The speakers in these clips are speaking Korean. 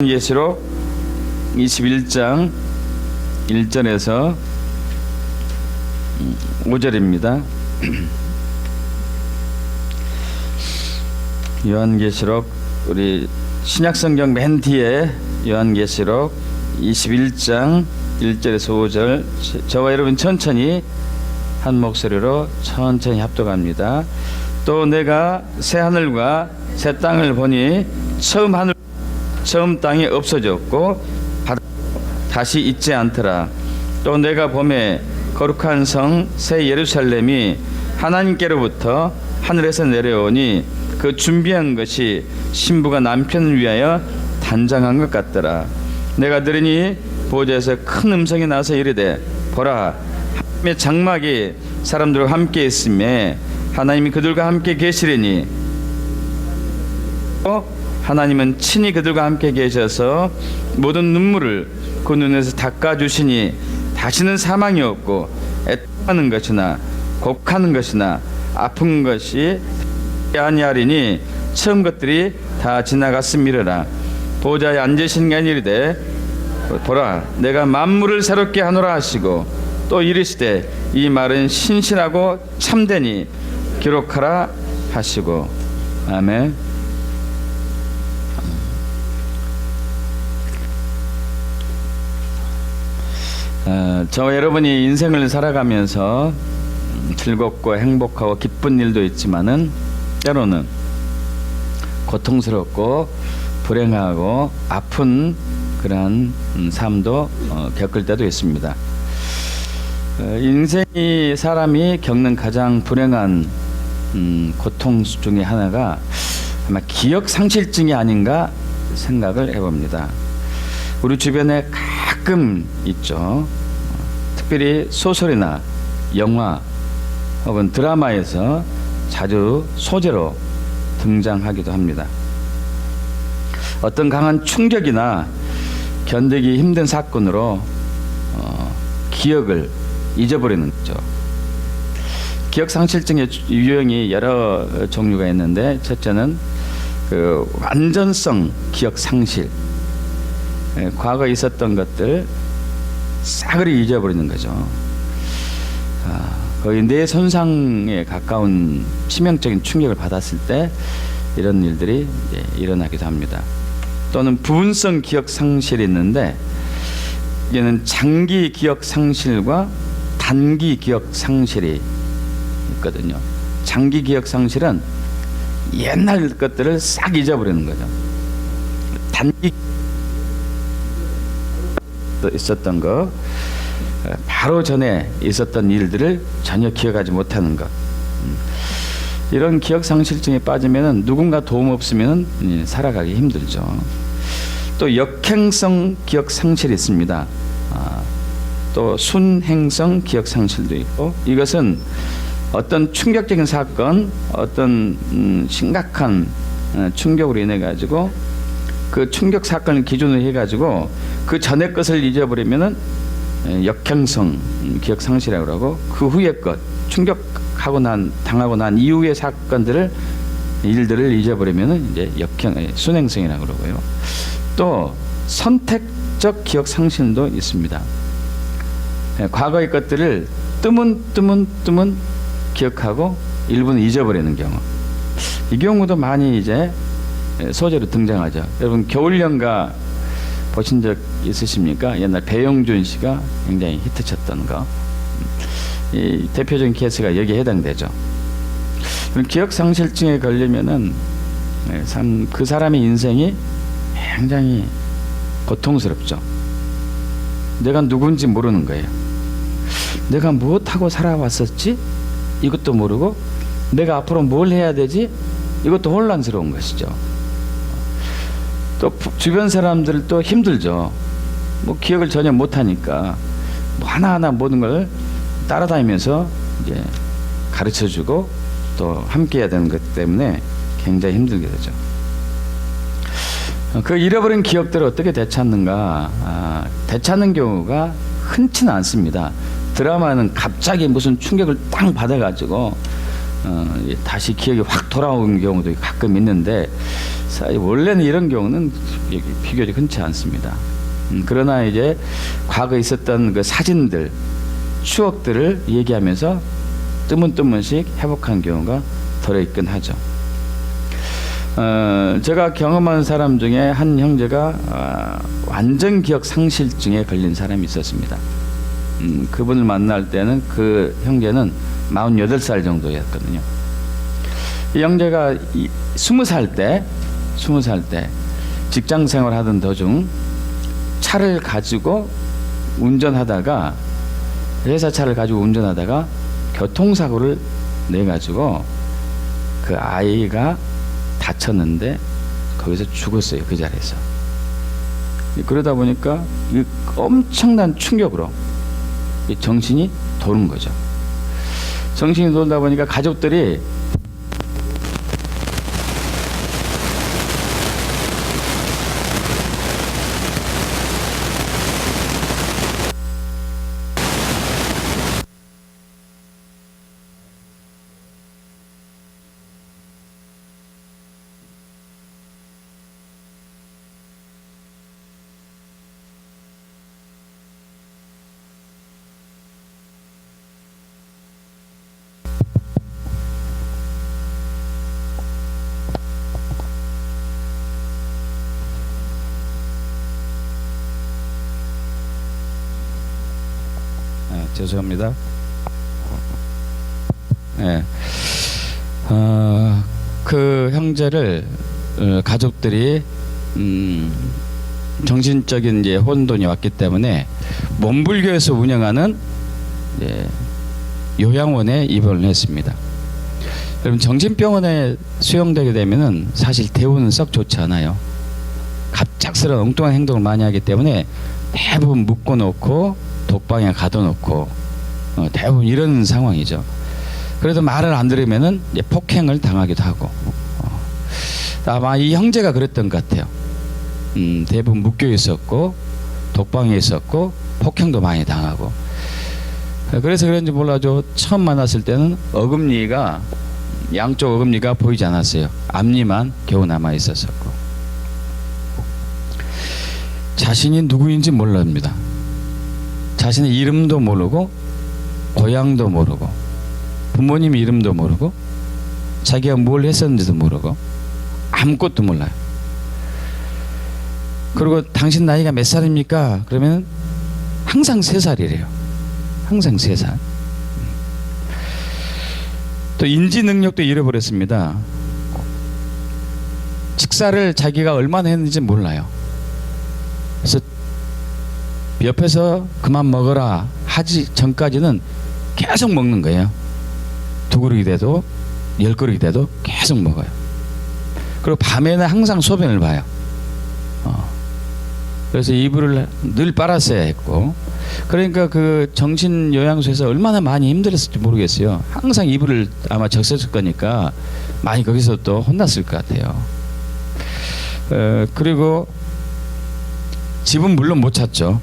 요한계시록 21장 1절에서 5절입니다. 요한계시록 우리 신약성경 맨 뒤에 요한계시록 21장 1절에서 5절 저와 여러분 천천히 한 목소리로 천천히 합독합니다. 또 내가 새 하늘과 새 땅을 보니 처음 땅이 없어졌고 바다 다시 있지 않더라. 또 내가 보매 거룩한 성 새 예루살렘이 하나님께로부터 하늘에서 내려오니 그 준비한 것이 신부가 남편을 위하여 단장한 것 같더라. 내가 들으니 보좌에서 큰 음성이 나서 이르되 보라, 하나님의 장막이 사람들과 함께 있음에 하나님이 그들과 함께 계시리니 하나님은 친히 그들과 함께 계셔서 모든 눈물을 그 눈에서 닦아주시니 다시는 사망이 없고 애통하는 것이나 곡하는 것이나 아픈 것이 아니하리니 처음 것들이 다 지나갔음이러라. 보좌에 앉으신 게 이르되 보라, 내가 만물을 새롭게 하노라 하시고 또 이르시되 이 말은 신실하고 참되니 기록하라 하시고. 아멘. 저와 여러분이 인생을 살아가면서 즐겁고 행복하고 기쁜 일도 있지만은 때로는 고통스럽고 불행하고 아픈 그러한 삶도 겪을 때도 있습니다. 인생이 사람이 겪는 가장 불행한 고통 중에 하나가 아마 기억상실증이 아닌가 생각을 해봅니다. 우리 주변에 가끔 있죠. 특별히 소설이나 영화 혹은 드라마에서 자주 소재로 등장하기도 합니다. 어떤 강한 충격이나 견디기 힘든 사건으로 기억을 잊어버리는 거죠. 기억상실증의 유형이 여러 종류가 있는데 첫째는 그 완전성 기억상실, 과거에 있었던 것들 싸그리 잊어버리는 거죠. 거의 뇌 손상에 가까운 치명적인 충격을 받았을 때 이런 일들이 일어나기도 합니다. 또는 부분성 기억 상실이 있는데 이게는 장기 기억 상실과 단기 기억 상실이 있거든요. 장기 기억 상실은 옛날 것들을 싹 잊어버리는 거죠. 단기 있었던 거, 바로 전에 있었던 일들을 전혀 기억하지 못하는 것. 이런 기억상실증에 빠지면 누군가 도움 없으면 살아가기 힘들죠. 또 역행성 기억상실이 있습니다. 또 순행성 기억상실도 있고, 이것은 어떤 충격적인 사건, 어떤 심각한 충격으로 인해 가지고 그 충격 사건을 기준으로 해 가지고 그 전의 것을 잊어버리면은 역행성 기억 상실이라고 하고, 그 후의 것, 당하고 난 이후의 사건들을 일들을 잊어버리면은 이제 순행성이라고 그러고요. 또 선택적 기억 상실도 있습니다. 과거의 것들을 뜨문 기억하고 일부는 잊어버리는 경우. 이 경우도 많이 이제 소재로 등장하죠. 여러분 겨울연가 보신 적 있으십니까? 옛날 배용준 씨가 굉장히 히트쳤던 거. 이 대표적인 케이스가 여기에 해당되죠. 기억상실증에 걸리면은 그 사람의 인생이 굉장히 고통스럽죠. 내가 누군지 모르는 거예요. 내가 무엇하고 살아왔었지? 이것도 모르고, 내가 앞으로 뭘 해야 되지? 이것도 혼란스러운 것이죠. 또 주변 사람들도 힘들죠. 뭐 기억을 전혀 못하니까 뭐 하나하나 모든 걸 따라다니면서 이제 가르쳐주고 또 함께해야 되는 것 때문에 굉장히 힘들게 되죠. 그 잃어버린 기억들을 어떻게 되찾는가? 되찾는 경우가 흔치는 않습니다. 드라마는 갑자기 무슨 충격을 땅 받아가지고 다시 기억이 확 돌아오는 경우도 가끔 있는데 원래는 이런 경우는 비교적 흔치 않습니다. 그러나 이제 과거에 있었던 그 사진들, 추억들을 얘기하면서 뜨문뜨문씩 회복한 경우가 들어있긴 하죠. 제가 경험한 사람 중에 한 형제가 완전 기억 상실증에 걸린 사람이 있었습니다. 그분을 만날 때는 그 형제는 48살 정도였거든요. 이 형제가 20살 때 직장 생활하던 도중 차를 가지고 운전하다가 회사 차를 가지고 운전하다가 교통사고를 내 가지고 그 아이가 다쳤는데 거기서 죽었어요. 그 자리에서. 그러다 보니까 이 엄청난 충격으로 이 정신이 도는 거죠. 정신이 돌다 보니까 가족들이 죄송합니다. 네. 그 형제를 가족들이 정신적인 이제 혼돈이 왔기 때문에 몸불교에서 운영하는 요양원에 입원을 했습니다. 여러분 정신병원에 수용되게 되면은 사실 대우는 썩 좋지 않아요. 갑작스러운 엉뚱한 행동을 많이 하기 때문에 대부분 묶어놓고 독방에 가둬놓고 대부분 이런 상황이죠. 그래도 말을 안 들으면은 이제 폭행을 당하기도 하고 아마 이 형제가 그랬던 것 같아요. 대부분 묶여 있었고 독방에 있었고 폭행도 많이 당하고 그래서 그런지 몰라도 처음 만났을 때는 어금니가 양쪽 어금니가 보이지 않았어요. 앞니만 겨우 남아 있었었고 자신이 누구인지 몰랍니다. 자신의 이름도 모르고 고향도 모르고 부모님 이름도 모르고 자기가 뭘 했었는지도 모르고 아무것도 몰라요. 그리고 당신 나이가 몇 살입니까? 그러면 항상 3살이래요. 항상 3살. 또 인지 능력도 잃어버렸습니다. 식사를 자기가 얼마나 했는지 몰라요. 그래서 옆에서 그만 먹어라 하지 전까지는 계속 먹는 거예요. 2그릇이 돼도 10그릇이 돼도 계속 먹어요. 그리고 밤에는 항상 소변을 봐요. 그래서 이불을 늘 빨았어야 했고 그러니까 그 정신요양소에서 얼마나 많이 힘들었을지 모르겠어요. 항상 이불을 아마 적셨을 거니까 많이 거기서 또 혼났을 것 같아요. 그리고 집은 물론 못 찾죠.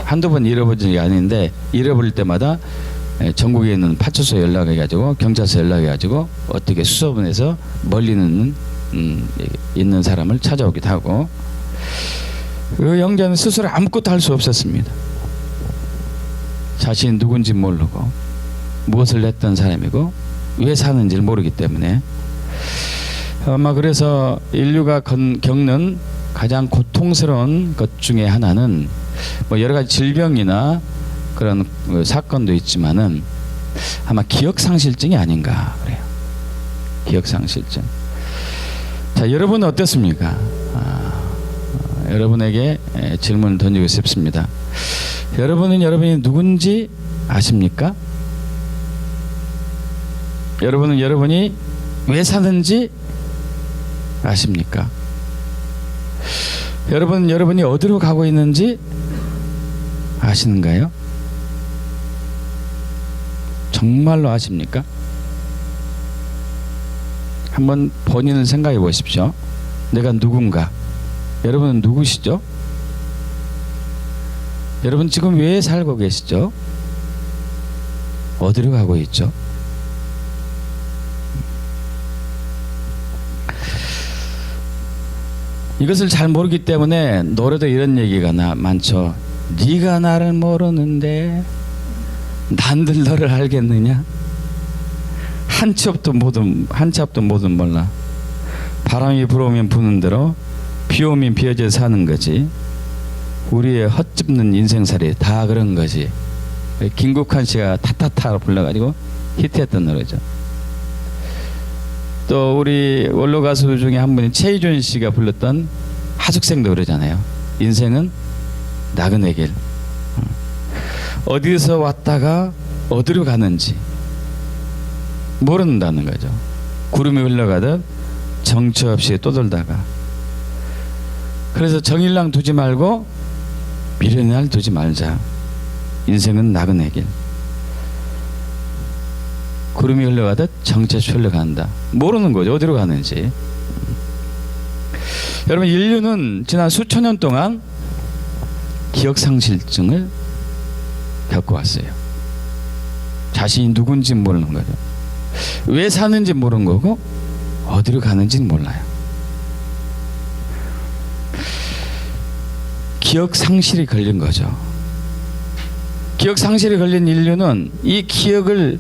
한두 번 잃어버린 적이 아닌데 잃어버릴 때마다 전국에 있는 파출소 연락해가지고 경찰서 연락해가지고 어떻게 수소문해서 멀리는 있는 사람을 찾아오기도 하고 그 형제는 스스로 아무것도 할 수 없었습니다. 자신이 누군지 모르고 무엇을 했던 사람이고 왜 사는지를 모르기 때문에 아마 그래서 인류가 겪는 가장 고통스러운 것 중에 하나는 뭐 여러 가지 질병이나 그런 사건도 있지만은 아마 기억상실증이 아닌가 그래요. 기억상실증. 자, 여러분은 어떻습니까? 여러분에게 질문을 던지고 싶습니다. 여러분은 여러분이 누군지 아십니까? 여러분은 여러분이 왜 사는지 아십니까? 여러분은 여러분이 어디로 가고 있는지 아시는가요? 정말로 아십니까? 한번 본인을 생각해 보십시오. 내가 누군가? 여러분은 누구시죠? 여러분 지금 왜 살고 계시죠? 어디로 가고 있죠? 이것을 잘 모르기 때문에 노래도 이런 얘기가 많죠. 네가 나를 모르는데 난들 너를 알겠느냐. 한 치 앞도 못은 몰라. 바람이 불어오면 부는 대로 비 오면 비어져 사는 거지. 우리의 헛짚는 인생살이 다 그런 거지. 김국환 씨가 타타타 불러가지고 히트했던 노래죠. 또 우리 원로 가수 중에 한 분이 최희준 씨가 불렀던 하숙생 노래잖아요. 인생은 나그네 길. 어디서 왔다가 어디로 가는지 모른다는 거죠. 구름이 흘러가듯 정처 없이 떠돌다가. 그래서 정일랑 두지 말고 미련날 두지 말자. 인생은 나그네 길. 구름이 흘러가듯 정처 없이 흘러간다. 모르는 거죠. 어디로 가는지. 여러분, 인류는 지난 수천 년 동안 기억상실증을 겪어왔어요. 자신이 누군지 모르는 거죠. 왜 사는지 모르는 거고 어디로 가는지는 몰라요. 기억상실이 걸린 거죠. 기억상실이 걸린 인류는 이 기억을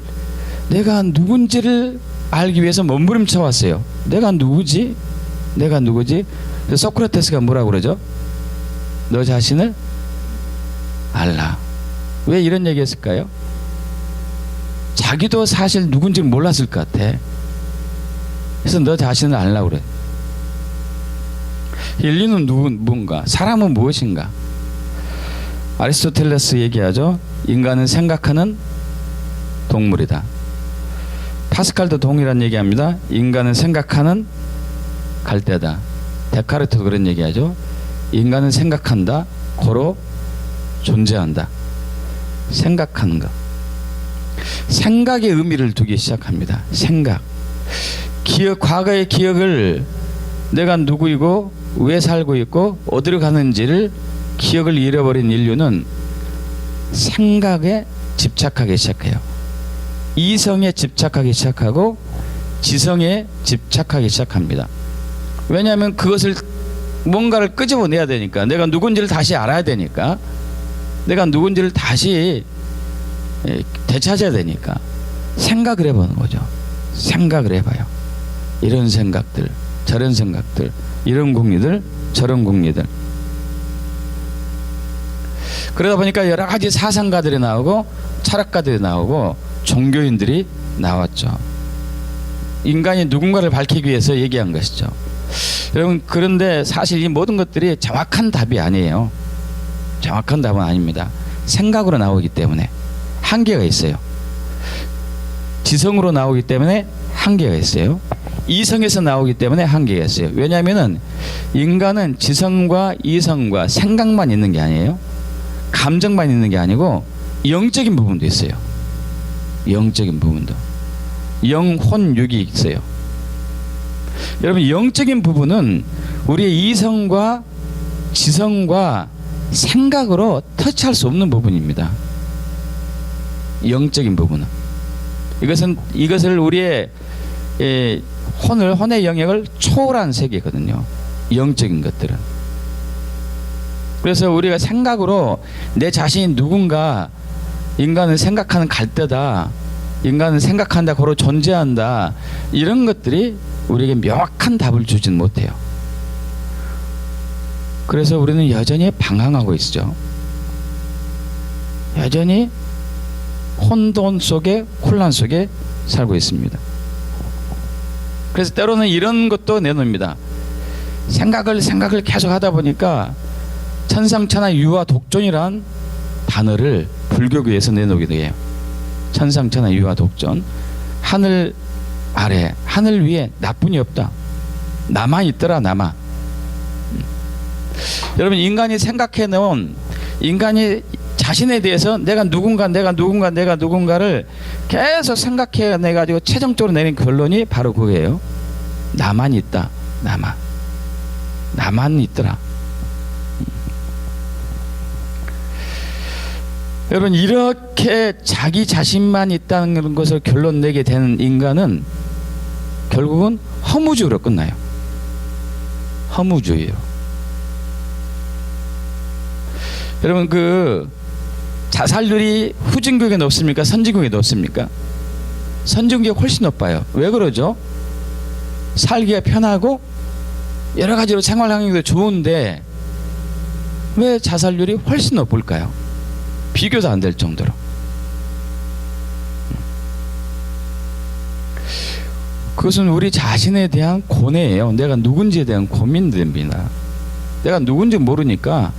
내가 누군지를 알기 위해서 몸부림쳐 왔어요. 내가 누구지? 내가 누구지? 소크라테스가 뭐라고 그러죠? 너 자신을 알라. 왜 이런 얘기 했을까요? 자기도 사실 누군지 몰랐을 것 같아. 그래서 너 자신을 알라고 그래. 인류는 누군가, 사람은 무엇인가? 아리스토텔레스 얘기하죠. 인간은 생각하는 동물이다. 파스칼도 동일한 얘기합니다. 인간은 생각하는 갈대다. 데카르트도 그런 얘기하죠. 인간은 생각한다. 고로 존재한다. 생각하는 것. 생각의 의미를 두기 시작합니다. 생각. 기억, 과거의 기억을 내가 누구이고 왜 살고 있고 어디로 가는지를 기억을 잃어버린 인류는 생각에 집착하기 시작해요. 이성에 집착하기 시작하고 지성에 집착하기 시작합니다. 왜냐하면 그것을 뭔가를 끄집어내야 되니까, 내가 누군지를 다시 알아야 되니까, 내가 누군지를 다시 되찾아야 되니까 생각을 해보는 거죠. 생각을 해봐요. 이런 생각들, 저런 생각들, 이런 궁리들, 저런 궁리들. 그러다 보니까 여러 가지 사상가들이 나오고 철학가들이 나오고 종교인들이 나왔죠. 인간이 누군가를 밝히기 위해서 얘기한 것이죠. 여러분, 그런데 사실 이 모든 것들이 정확한 답이 아니에요. 정확한 답은 아닙니다. 생각으로 나오기 때문에 한계가 있어요. 지성으로 나오기 때문에 한계가 있어요. 이성에서 나오기 때문에 한계가 있어요. 왜냐하면 인간은 지성과 이성과 생각만 있는 게 아니에요. 감정만 있는 게 아니고 영적인 부분도 있어요. 영적인 부분도. 영혼육이 있어요. 여러분, 영적인 부분은 우리의 이성과 지성과 생각으로 터치할 수 없는 부분입니다. 영적인 부분은. 이것을 우리의 혼의 영역을 초월한 세계거든요. 영적인 것들은. 그래서 우리가 생각으로 내 자신이 누군가, 인간은 생각하는 갈대다, 인간은 생각한다, 고로 존재한다, 이런 것들이 우리에게 명확한 답을 주진 못해요. 그래서 우리는 여전히 방황하고 있죠. 여전히 혼돈 속에, 혼란 속에 살고 있습니다. 그래서 때로는 이런 것도 내놓습니다. 생각을 계속 하다 보니까 천상천하 유아 독존이란 단어를 불교계에서 내놓기도 해요. 천상천하 유아 독존. 하늘 아래, 하늘 위에 나뿐이 없다. 나만 있더라, 나만. 여러분, 인간이 생각해 놓은, 인간이 자신에 대해서 내가 누군가를 계속 생각해 내가지고 최종적으로 내린 결론이 바로 그거예요. 나만 있다. 나만 있더라. 여러분, 이렇게 자기 자신만 있다는 것을 결론 내게 되는 인간은 결국은 허무주의로 끝나요. 허무주의로. 여러분 그 자살률이 후진국에 높습니까? 선진국에 높습니까? 선진국이 훨씬 높아요. 왜 그러죠? 살기가 편하고 여러 가지로 생활 환경도 좋은데 왜 자살률이 훨씬 높을까요? 비교도 안 될 정도로. 그것은 우리 자신에 대한 고뇌예요. 내가 누군지에 대한 고민됩니다. 내가 누군지 모르니까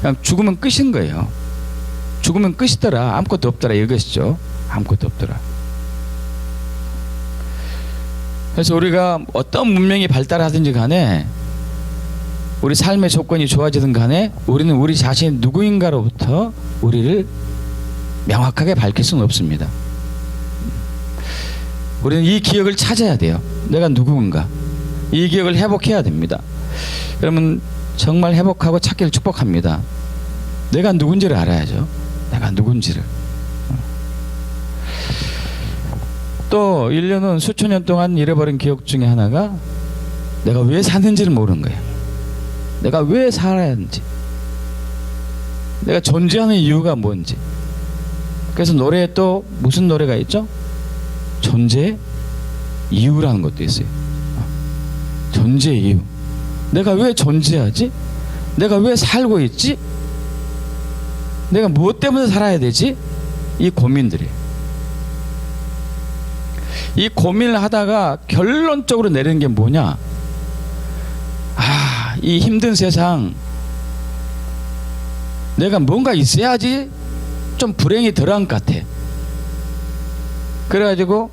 그냥 죽으면 끝인 거예요. 죽으면 끝이더라. 아무것도 없더라. 이것이죠. 아무것도 없더라. 그래서 우리가 어떤 문명이 발달하든지 간에 우리 삶의 조건이 좋아지든 간에 우리는 우리 자신이 누구인가로부터 우리를 명확하게 밝힐 수는 없습니다. 우리는 이 기억을 찾아야 돼요. 내가 누구인가. 이 기억을 회복해야 됩니다. 여러분 정말 회복하고 찾기를 축복합니다. 내가 누군지를 알아야죠. 내가 누군지를. 또 인류는 수천 년 동안 잃어버린 기억 중에 하나가 내가 왜 사는지를 모르는 거예요. 내가 왜 살아야 하는지, 내가 존재하는 이유가 뭔지. 그래서 노래에 또 무슨 노래가 있죠? 존재의 이유라는 것도 있어요. 존재의 이유. 내가 왜 존재하지? 내가 왜 살고 있지? 내가 무엇 때문에 살아야 되지? 이 고민들이에요. 이 고민을 하다가 결론적으로 내리는 게 뭐냐? 이 힘든 세상 내가 뭔가 있어야지 좀 불행이 덜한 것 같아. 그래가지고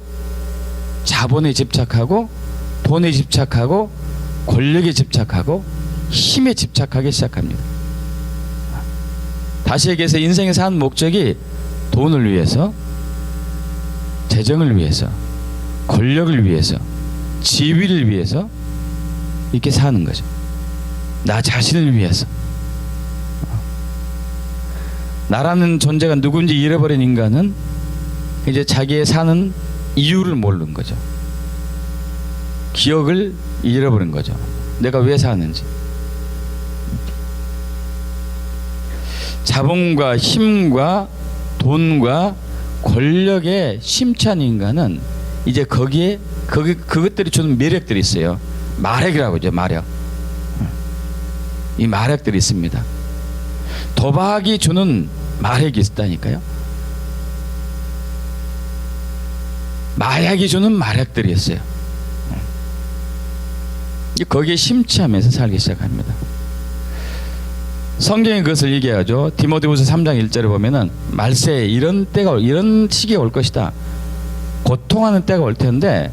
자본에 집착하고 돈에 집착하고 권력에 집착하고 힘에 집착하기 시작합니다. 다시 얘기해서 인생에 사는 목적이 돈을 위해서, 재정을 위해서, 권력을 위해서, 지위를 위해서 이렇게 사는 거죠. 나 자신을 위해서. 나라는 존재가 누군지 잃어버린 인간은 이제 자기의 사는 이유를 모르는 거죠. 기억을 잃어버린 거죠. 내가 왜 사는지. 자본과 힘과 돈과 권력에 심취한 인간은 이제 거기에 그것들이 주는 매력들이 있어요. 마력이라고 하죠. 마력. 이 마력들이 있습니다. 도박이 주는 마력이 있다니까요. 마약이 주는 마력들이 있어요. 거기에 심취하면서 살기 시작합니다. 성경이 그것을 얘기하죠. 디모데후서 3장 1절에 보면은 말세에 이런 시기가 올 것이다. 고통하는 때가 올 텐데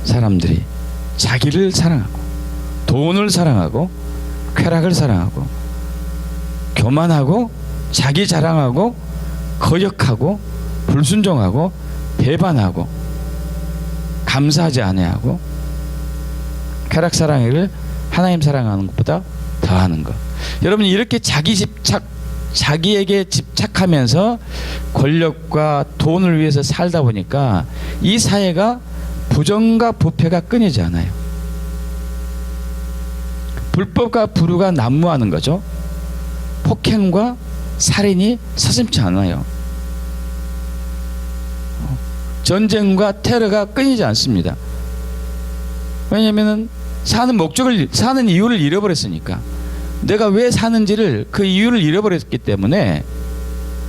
사람들이 자기를 사랑하고 돈을 사랑하고 쾌락을 사랑하고 교만하고 자기 자랑하고 거역하고 불순종하고 배반하고 감사하지 아니하고 쾌락 사랑을 하나님 사랑하는 것보다 더하는 것. 여러분 이렇게 자기에게 집착하면서 권력과 돈을 위해서 살다 보니까 이 사회가 부정과 부패가 끊이지 않아요. 불법과 불우가 난무하는 거죠. 폭행과 살인이 서슴지 않아요. 전쟁과 테러가 끊이지 않습니다. 왜냐하면 사는 이유를 잃어버렸으니까. 내가 왜 사는지를, 그 이유를 잃어버렸기 때문에,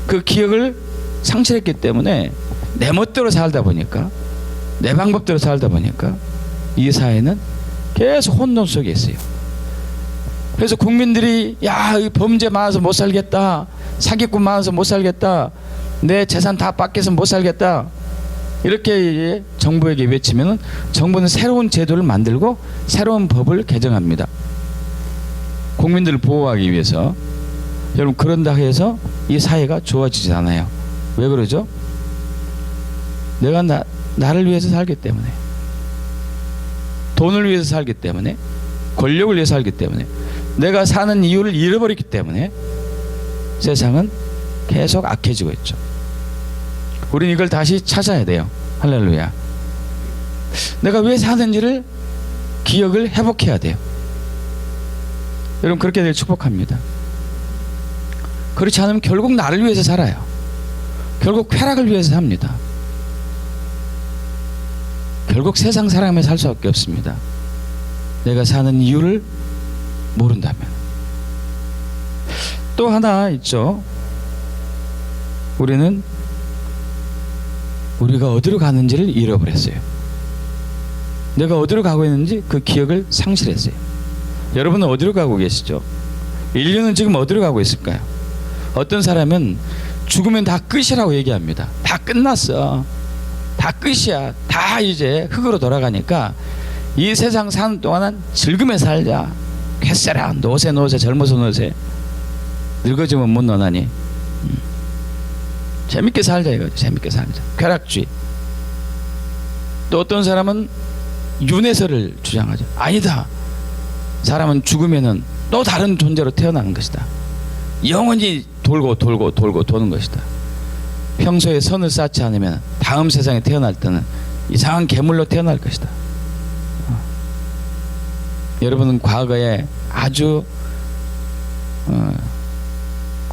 그 기억을 상실했기 때문에 내 멋대로 살다 보니까, 내 방법대로 살다 보니까 이 사회는 계속 혼돈 속에 있어요. 그래서 국민들이 범죄 많아서 못 살겠다, 사기꾼 많아서 못 살겠다, 내 재산 다 뺏겨서 못 살겠다, 이렇게 정부에게 외치면 정부는 새로운 제도를 만들고 새로운 법을 개정합니다. 국민들을 보호하기 위해서. 여러분 그런다 해서 이 사회가 좋아지지 않아요. 왜 그러죠? 내가 나를 위해서 살기 때문에, 돈을 위해서 살기 때문에, 권력을 위해서 살기 때문에, 내가 사는 이유를 잃어버렸기 때문에 세상은 계속 악해지고 있죠. 우리는 이걸 다시 찾아야 돼요. 할렐루야. 내가 왜 사는지를 기억을 회복해야 돼요. 여러분 그렇게 될 축복합니다. 그렇지 않으면 결국 나를 위해서 살아요. 결국 쾌락을 위해서 삽니다. 결국 세상 사람에 살 수밖에 없습니다. 내가 사는 이유를 모른다면. 또 하나 있죠. 우리는 우리가 어디로 가는지를 잃어버렸어요. 내가 어디로 가고 있는지 그 기억을 상실했어요. 여러분은 어디로 가고 계시죠? 인류는 지금 어디로 가고 있을까요? 어떤 사람은 죽으면 다 끝이라고 얘기합니다. 다 끝났어. 다 끝이야. 다 이제 흙으로 돌아가니까 이 세상 사는 동안은 즐거며 살자. 쾌세라. 노세 젊어서 노세. 늙어지면 못 노나니. 재밌게 살자 이거죠. 재밌게 살자. 쾌락주의. 또 어떤 사람은 윤회설을 주장하죠. 아니다. 사람은 죽으면은 또 다른 존재로 태어나는 것이다. 영원히 돌고 도는 것이다. 평소에 선을 쌓지 않으면 다음 세상에 태어날 때는 이상한 괴물로 태어날 것이다. 여러분은 과거에 아주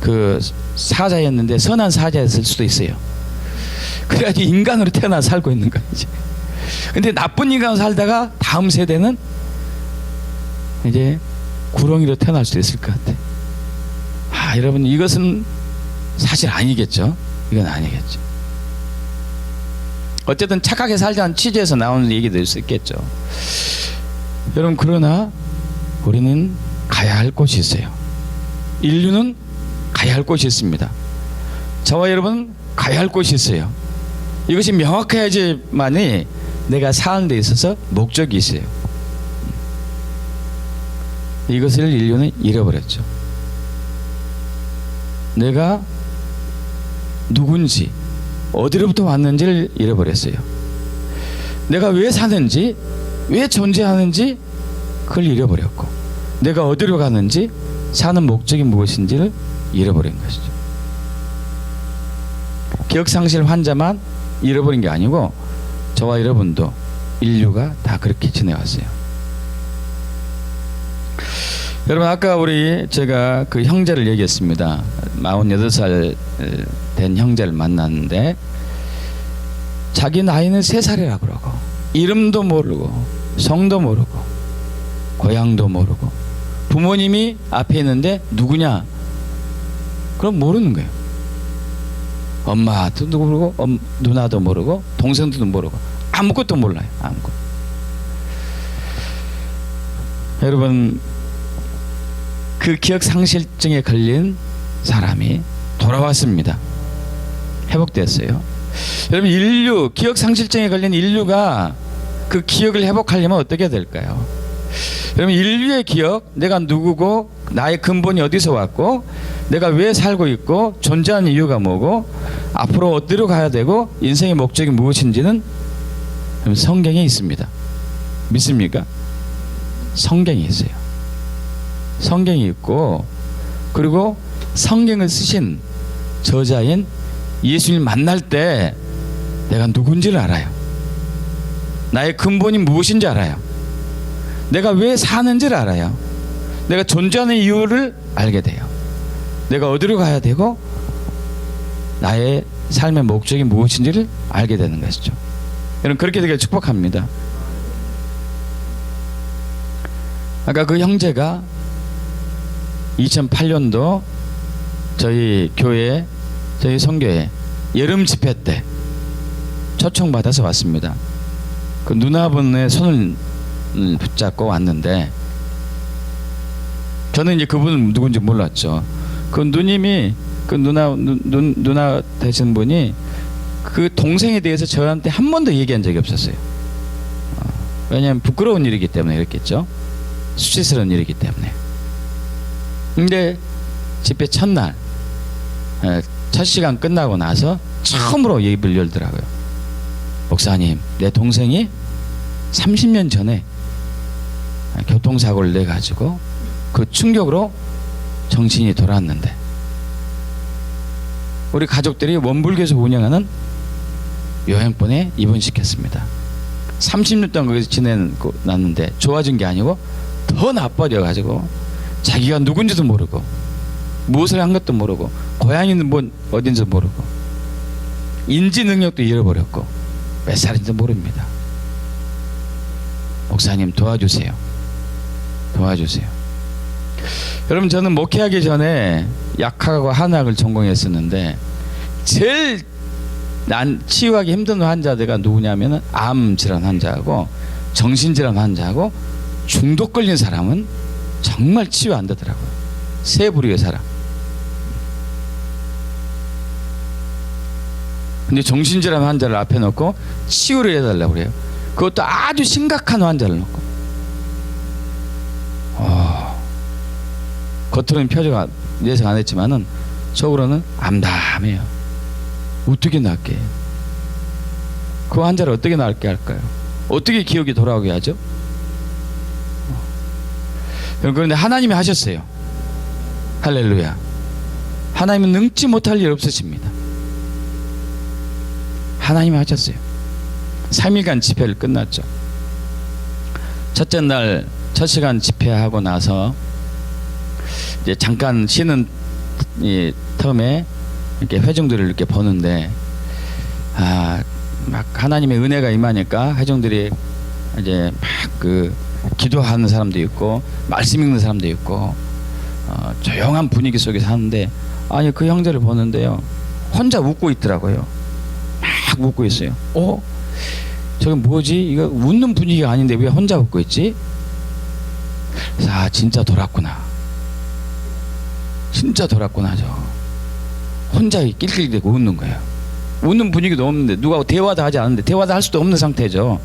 그 사자였는데 선한 사자였을 수도 있어요. 그래가지고 인간으로 태어나 살고 있는 거예요. 근데 나쁜 인간으로 살다가 다음 세대는 이제 구렁이로 태어날 수도 있을 것 같아. 여러분 이것은 사실 아니겠죠. 이건 아니겠죠. 어쨌든 착하게 살자는 취지에서 나오는 얘기될 수 있겠죠. 여러분 그러나 우리는 가야 할 곳이 있어요. 인류는 가야 할 곳이 있습니다. 저와 여러분 가야 할 곳이 있어요. 이것이 명확해야지만이 내가 사는 데 있어서 목적이 있어요. 이것을 인류는 잃어버렸죠. 내가 누군지 어디로부터 왔는지를 잃어버렸어요. 내가 왜 사는지 왜 존재하는지 그걸 잃어버렸고 내가 어디로 가는지 사는 목적이 무엇인지를 잃어버린 것이죠. 기억상실 환자만 잃어버린 게 아니고 저와 여러분도 인류가 다 그렇게 지내왔어요. 여러분 아까 제가 그 형제를 얘기했습니다. 48살 된 형제를 만났는데 자기 나이는 3살이라고 그러고 이름도 모르고 성도 모르고 고향도 모르고 부모님이 앞에 있는데 누구냐? 그럼 모르는 거예요. 엄마도 모르고 누나도 모르고 동생도 모르고 아무것도 몰라요. 아무것도. 여러분 그 기억상실증에 걸린 사람이 돌아왔습니다. 회복됐어요. 여러분 인류 기억상실증에 걸린 인류가 그 기억을 회복하려면 어떻게 될까요? 여러분 인류의 기억, 내가 누구고 나의 근본이 어디서 왔고 내가 왜 살고 있고 존재하는 이유가 뭐고 앞으로 어디로 가야 되고 인생의 목적이 무엇인지는 성경에 있습니다. 믿습니까? 성경이 있어요. 성경이 있고 그리고 성경을 쓰신 저자인 예수님 만날 때 내가 누군지를 알아요. 나의 근본이 무엇인지 알아요. 내가 왜 사는지를 알아요. 내가 존재하는 이유를 알게 돼요. 내가 어디로 가야 되고 나의 삶의 목적이 무엇인지를 알게 되는 것이죠. 여러분 그렇게 되길 축복합니다. 아까 그 형제가 2008년도 저희 교회 저희 선교회 여름 집회 때 초청받아서 왔습니다. 그 누나분의 손을 붙잡고 왔는데 저는 이제 그분은 누군지 몰랐죠. 그 누님이 그 누나 되신 분이 그 동생에 대해서 저한테 한 번도 얘기한 적이 없었어요. 왜냐하면 부끄러운 일이기 때문에 그랬겠죠. 수치스러운 일이기 때문에. 근데 집회 첫날 첫 시간 끝나고 나서 처음으로 입을 열더라고요. 목사님, 내 동생이 30년 전에 교통사고를 내가지고 그 충격으로 정신이 돌아왔는데 우리 가족들이 원불교에서 운영하는 요양본에 입원시켰습니다. 30년 동안 거기서 지내놨는데 좋아진 게 아니고 더 나빠져가지고 자기가 누군지도 모르고 무엇을 한 것도 모르고 고향이는 뭐 어딘지 모르고 인지 능력도 잃어버렸고 몇 살인지 모릅니다. 목사님 도와주세요. 도와주세요. 여러분, 저는 목회하기 전에 약학하고 한의학을 전공했었는데 제일 치유하기 힘든 환자들가 누구냐면 암 질환 환자하고 정신질환 환자하고 중독 걸린 사람은 정말 치유 안 되더라고요. 세 부류의 사람. 근데 정신질환 환자를 앞에 놓고 치유를 해달라고 그래요. 그것도 아주 심각한 환자를 놓고. 겉으로는 표정 예상 안 했지만은 속으로는 암담해요. 어떻게 낫게? 그 환자를 어떻게 낫게 할까요? 어떻게 기억이 돌아오게 하죠? 그런데 하나님이 하셨어요. 할렐루야. 하나님은 능지 못할 일 없으십니다. 하나님이 하셨어요. 3일간 집회를 끝났죠. 첫째 날 첫 시간 집회하고 나서 이제 잠깐 쉬는 이 텀에 이렇게 회중들을 이렇게 보는데 막 하나님의 은혜가 임하니까 회중들이 이제 막 그 기도하는 사람도 있고 말씀 읽는 사람도 있고 조용한 분위기 속에서 하는데 아니 그 형제를 보는데요 혼자 웃고 있더라고요. 막 웃고 있어요. 저게 뭐지? 이거 웃는 분위기가 아닌데 왜 혼자 웃고 있지? 그래서 진짜 돌았구나. 진짜 돌았구나. 저 혼자 낄낄대고 웃는 거예요. 웃는 분위기도 없는데 누가 대화도 하지 않는데 대화도 할 수도 없는 상태죠.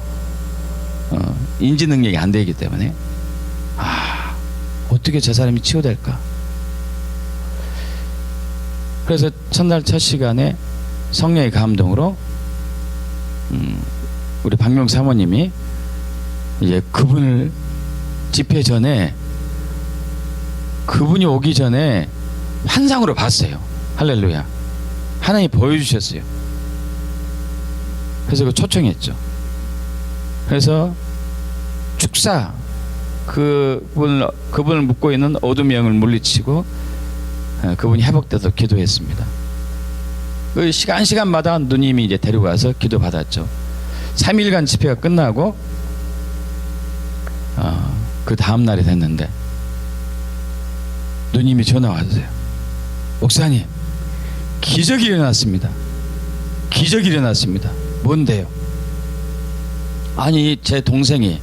인지 능력이 안 되기 때문에 어떻게 저 사람이 치유될까? 그래서 첫날 첫 시간에 성령의 감동으로 우리 박명 사모님이 이제 그분을 집회 전에 그분이 오기 전에 환상으로 봤어요. 할렐루야. 하나님 보여주셨어요. 그래서 그 초청했죠. 그래서 축사 그분을 묻고 있는 어둠의 영을 물리치고 그분이 회복돼서 기도했습니다. 그 시간마다 누님이 이제 데리고 와서 기도 받았죠. 3일간 집회가 끝나고 그 다음 날이 됐는데 누님이 전화 왔어요. 목사님, 기적이 일어났습니다. 기적이 일어났습니다. 뭔데요? 아니 제 동생이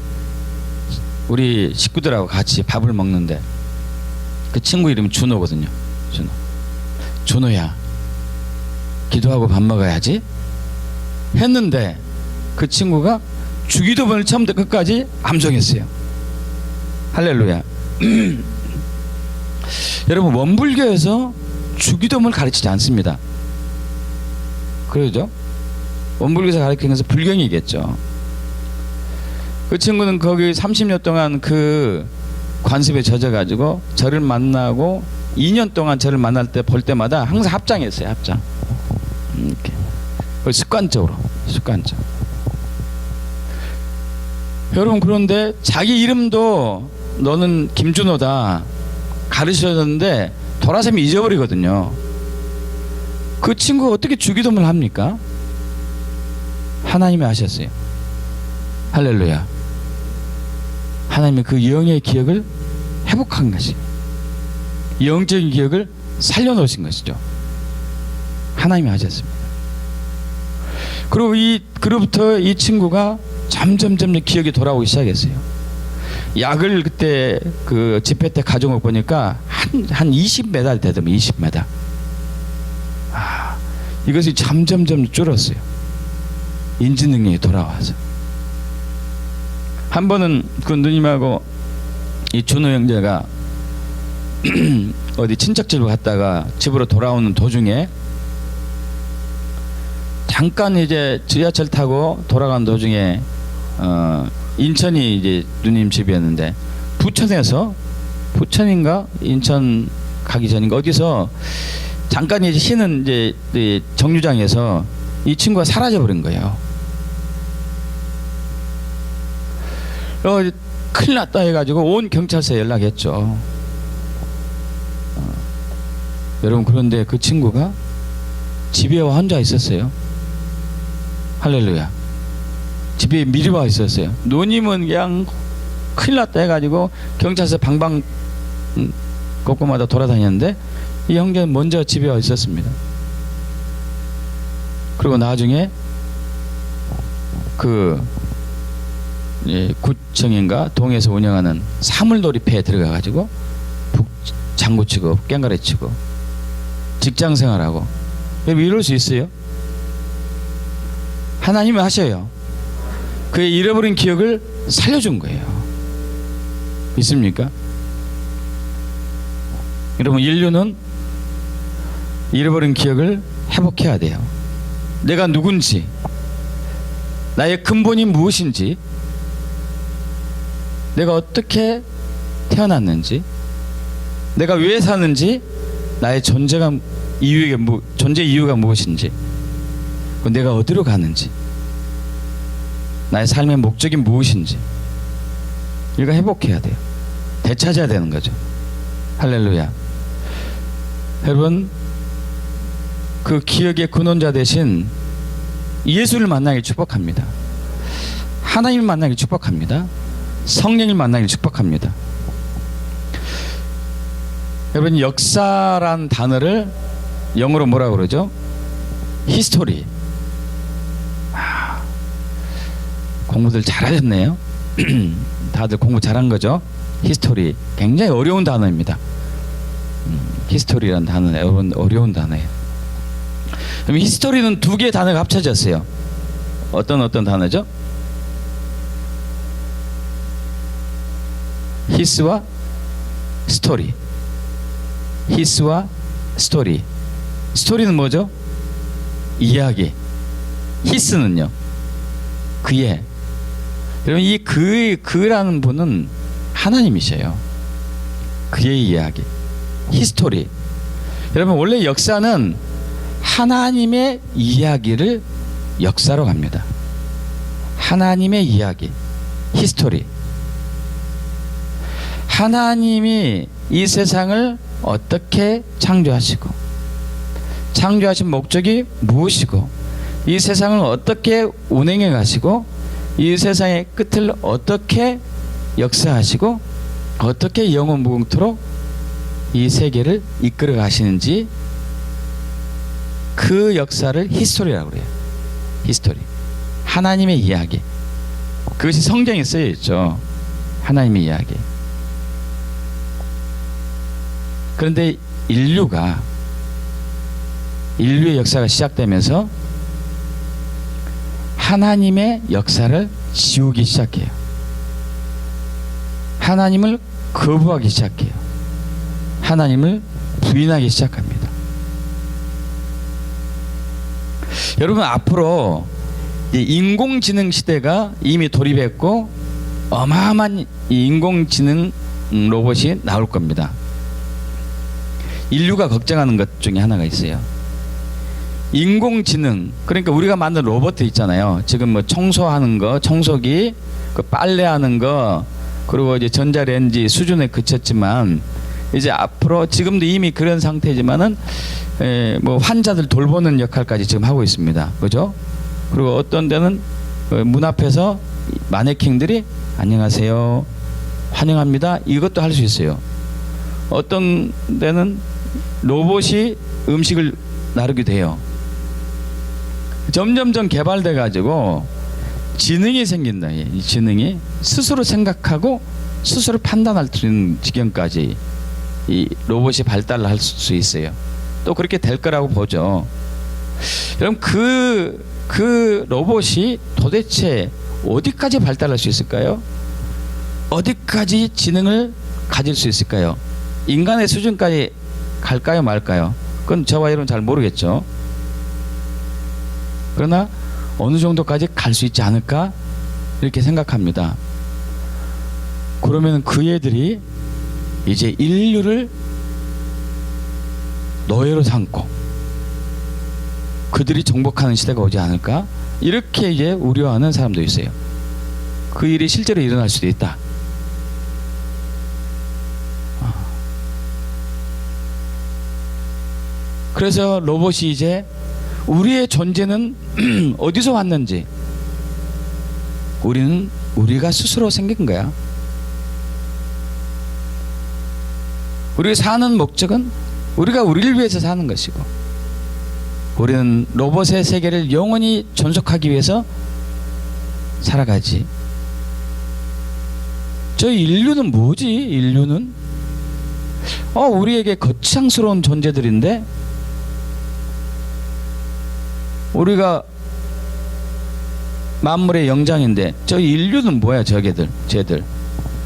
우리 식구들하고 같이 밥을 먹는데 그 친구 이름이 준호거든요. 준호야, 기도하고 밥 먹어야지 했는데 그 친구가 주기도문을 처음부터 끝까지 암송했어요. 할렐루야. 여러분, 원불교에서 주기도문을 가르치지 않습니다. 그러죠? 원불교에서 가르치는 것은 불경이겠죠. 그 친구는 거기 30년 동안 그 관습에 젖어가지고 저를 만나고 2년 동안 저를 만날 때 볼 때마다 항상 합장했어요. 합장. 이렇게 습관적으로. 여러분, 그런데 자기 이름도 너는 김준호다 가르치셨는데 돌아서면 잊어버리거든요. 그 친구가 어떻게 주기도문을 합니까? 하나님이 하셨어요. 할렐루야. 하나님이 그 영의 기억을 회복한 것이, 영적인 기억을 살려놓으신 것이죠. 하나님이 하셨습니다. 그리고 그로부터 이 친구가 점점 기억이 돌아오기 시작했어요. 약을 그때 그 집회 때 가져온 거 보니까 한 20m 되더만 20m. 이것이 점점 줄었어요. 인지 능력이 돌아와서. 한 번은 그 누님하고 이 준호 형제가 어디 친척집을 갔다가 집으로 돌아오는 도중에 잠깐 이제 지하철 타고 돌아간 도중에 인천이 이제 누님 집이었는데 부천인가 인천 가기 전인가 어디서 잠깐 이제 쉬는 이제 정류장에서 이 친구가 사라져 버린 거예요. 큰일 났다 해가지고 온 경찰서에 연락했죠. 여러분, 그런데 그 친구가 집에 와 혼자 있었어요. 할렐루야. 집에 미리 와 있었어요. 누님은 그냥 큰일 났다 해가지고 경찰서 방방 곳곳마다 돌아다녔는데 이 형제는 먼저 집에 와 있었습니다. 그리고 나중에 그 구청인가 동에서 운영하는 사물놀이터에 들어가가지고 장구치고 깽가리치고 직장생활하고. 왜 이럴 수 있어요? 하나님은 하셔요. 그의 잃어버린 기억을 살려준 거예요. 있습니까? 여러분, 인류는 잃어버린 기억을 회복해야 돼요. 내가 누군지, 나의 근본이 무엇인지, 내가 어떻게 태어났는지, 내가 왜 사는지, 나의 존재 이유가 무엇인지, 내가 어디로 가는지, 나의 삶의 목적이 무엇인지, 이거 회복해야 돼요. 되찾아야 되는 거죠. 할렐루야. 여러분, 그 기억의 근원자 대신 예수를 만나길 축복합니다. 하나님을 만나길 축복합니다. 성령을 만나길 축복합니다. 여러분, 역사란 단어를 영어로 뭐라고 그러죠? 히스토리. 공부들 잘하셨네요. 다들 공부 잘한 거죠? 히스토리. 굉장히 어려운 단어입니다. 히스토리라는 단어는 어려운 단어예요. 그럼 히스토리는 두 개의 단어가 합쳐졌어요. 어떤 단어죠? 히스와 스토리. 히스와 스토리. 스토리는 뭐죠? 이야기. 히스는요? 그의. 여러분, 이 그라는 분은 하나님이셔요. 그의 이야기. 히스토리. 여러분, 원래 역사는 하나님의 이야기를 역사로 갑니다. 하나님의 이야기. 히스토리. 하나님이 이 세상을 어떻게 창조하시고, 창조하신 목적이 무엇이고, 이 세상을 어떻게 운행해 가시고, 이 세상의 끝을 어떻게 역사하시고, 어떻게 영원 무궁토록 이 세계를 이끌어 가시는지, 그 역사를 히스토리라고 그래요. 히스토리. 하나님의 이야기. 그것이 성경에 쓰여 있죠. 하나님의 이야기. 그런데 인류의 역사가 시작되면서 하나님의 역사를 지우기 시작해요. 하나님을 거부하기 시작해요. 하나님을 부인하기 시작합니다. 여러분, 앞으로 인공지능 시대가 이미 돌입했고 어마어마한 인공지능 로봇이 나올 겁니다. 인류가 걱정하는 것 중에 하나가 있어요. 인공지능, 그러니까 우리가 만든 로봇 있잖아요. 지금 뭐 청소하는 거, 청소기, 그 빨래하는 거, 그리고 이제 전자레인지 수준에 그쳤지만, 이제 앞으로 지금도 이미 그런 상태지만은 뭐 환자들 돌보는 역할까지 지금 하고 있습니다. 그죠? 그리고 어떤 데는 문 앞에서 마네킹들이 안녕하세요, 환영합니다, 이것도 할 수 있어요. 어떤 데는 로봇이 음식을 나르기도 해요. 점점점 개발돼 가지고 지능이 생긴다. 이 지능이 스스로 생각하고 스스로 판단할 수 있는 지경까지 이 로봇이 발달할 수 있어요. 또 그렇게 될 거라고 보죠. 여러분, 그 로봇이 도대체 어디까지 발달할 수 있을까요? 어디까지 지능을 가질 수 있을까요? 인간의 수준까지 갈까요, 말까요? 그건 저와 여러분 잘 모르겠죠. 그러나 어느 정도까지 갈 수 있지 않을까, 이렇게 생각합니다. 그러면 그 애들이 이제 인류를 노예로 삼고 그들이 정복하는 시대가 오지 않을까, 이렇게 이제 우려하는 사람도 있어요. 그 일이 실제로 일어날 수도 있다. 그래서 로봇이 이제 우리의 존재는 어디서 왔는지 우리가 스스로 생긴 거야. 우리가 사는 목적은 우리가 우리를 위해서 사는 것이고, 우리는 로봇의 세계를 영원히 존속하기 위해서 살아가지. 저 인류는 뭐지? 인류는 우리에게 거창스러운 존재들인데, 우리가 만물의 영장인데 저 인류는 뭐야? 쟤들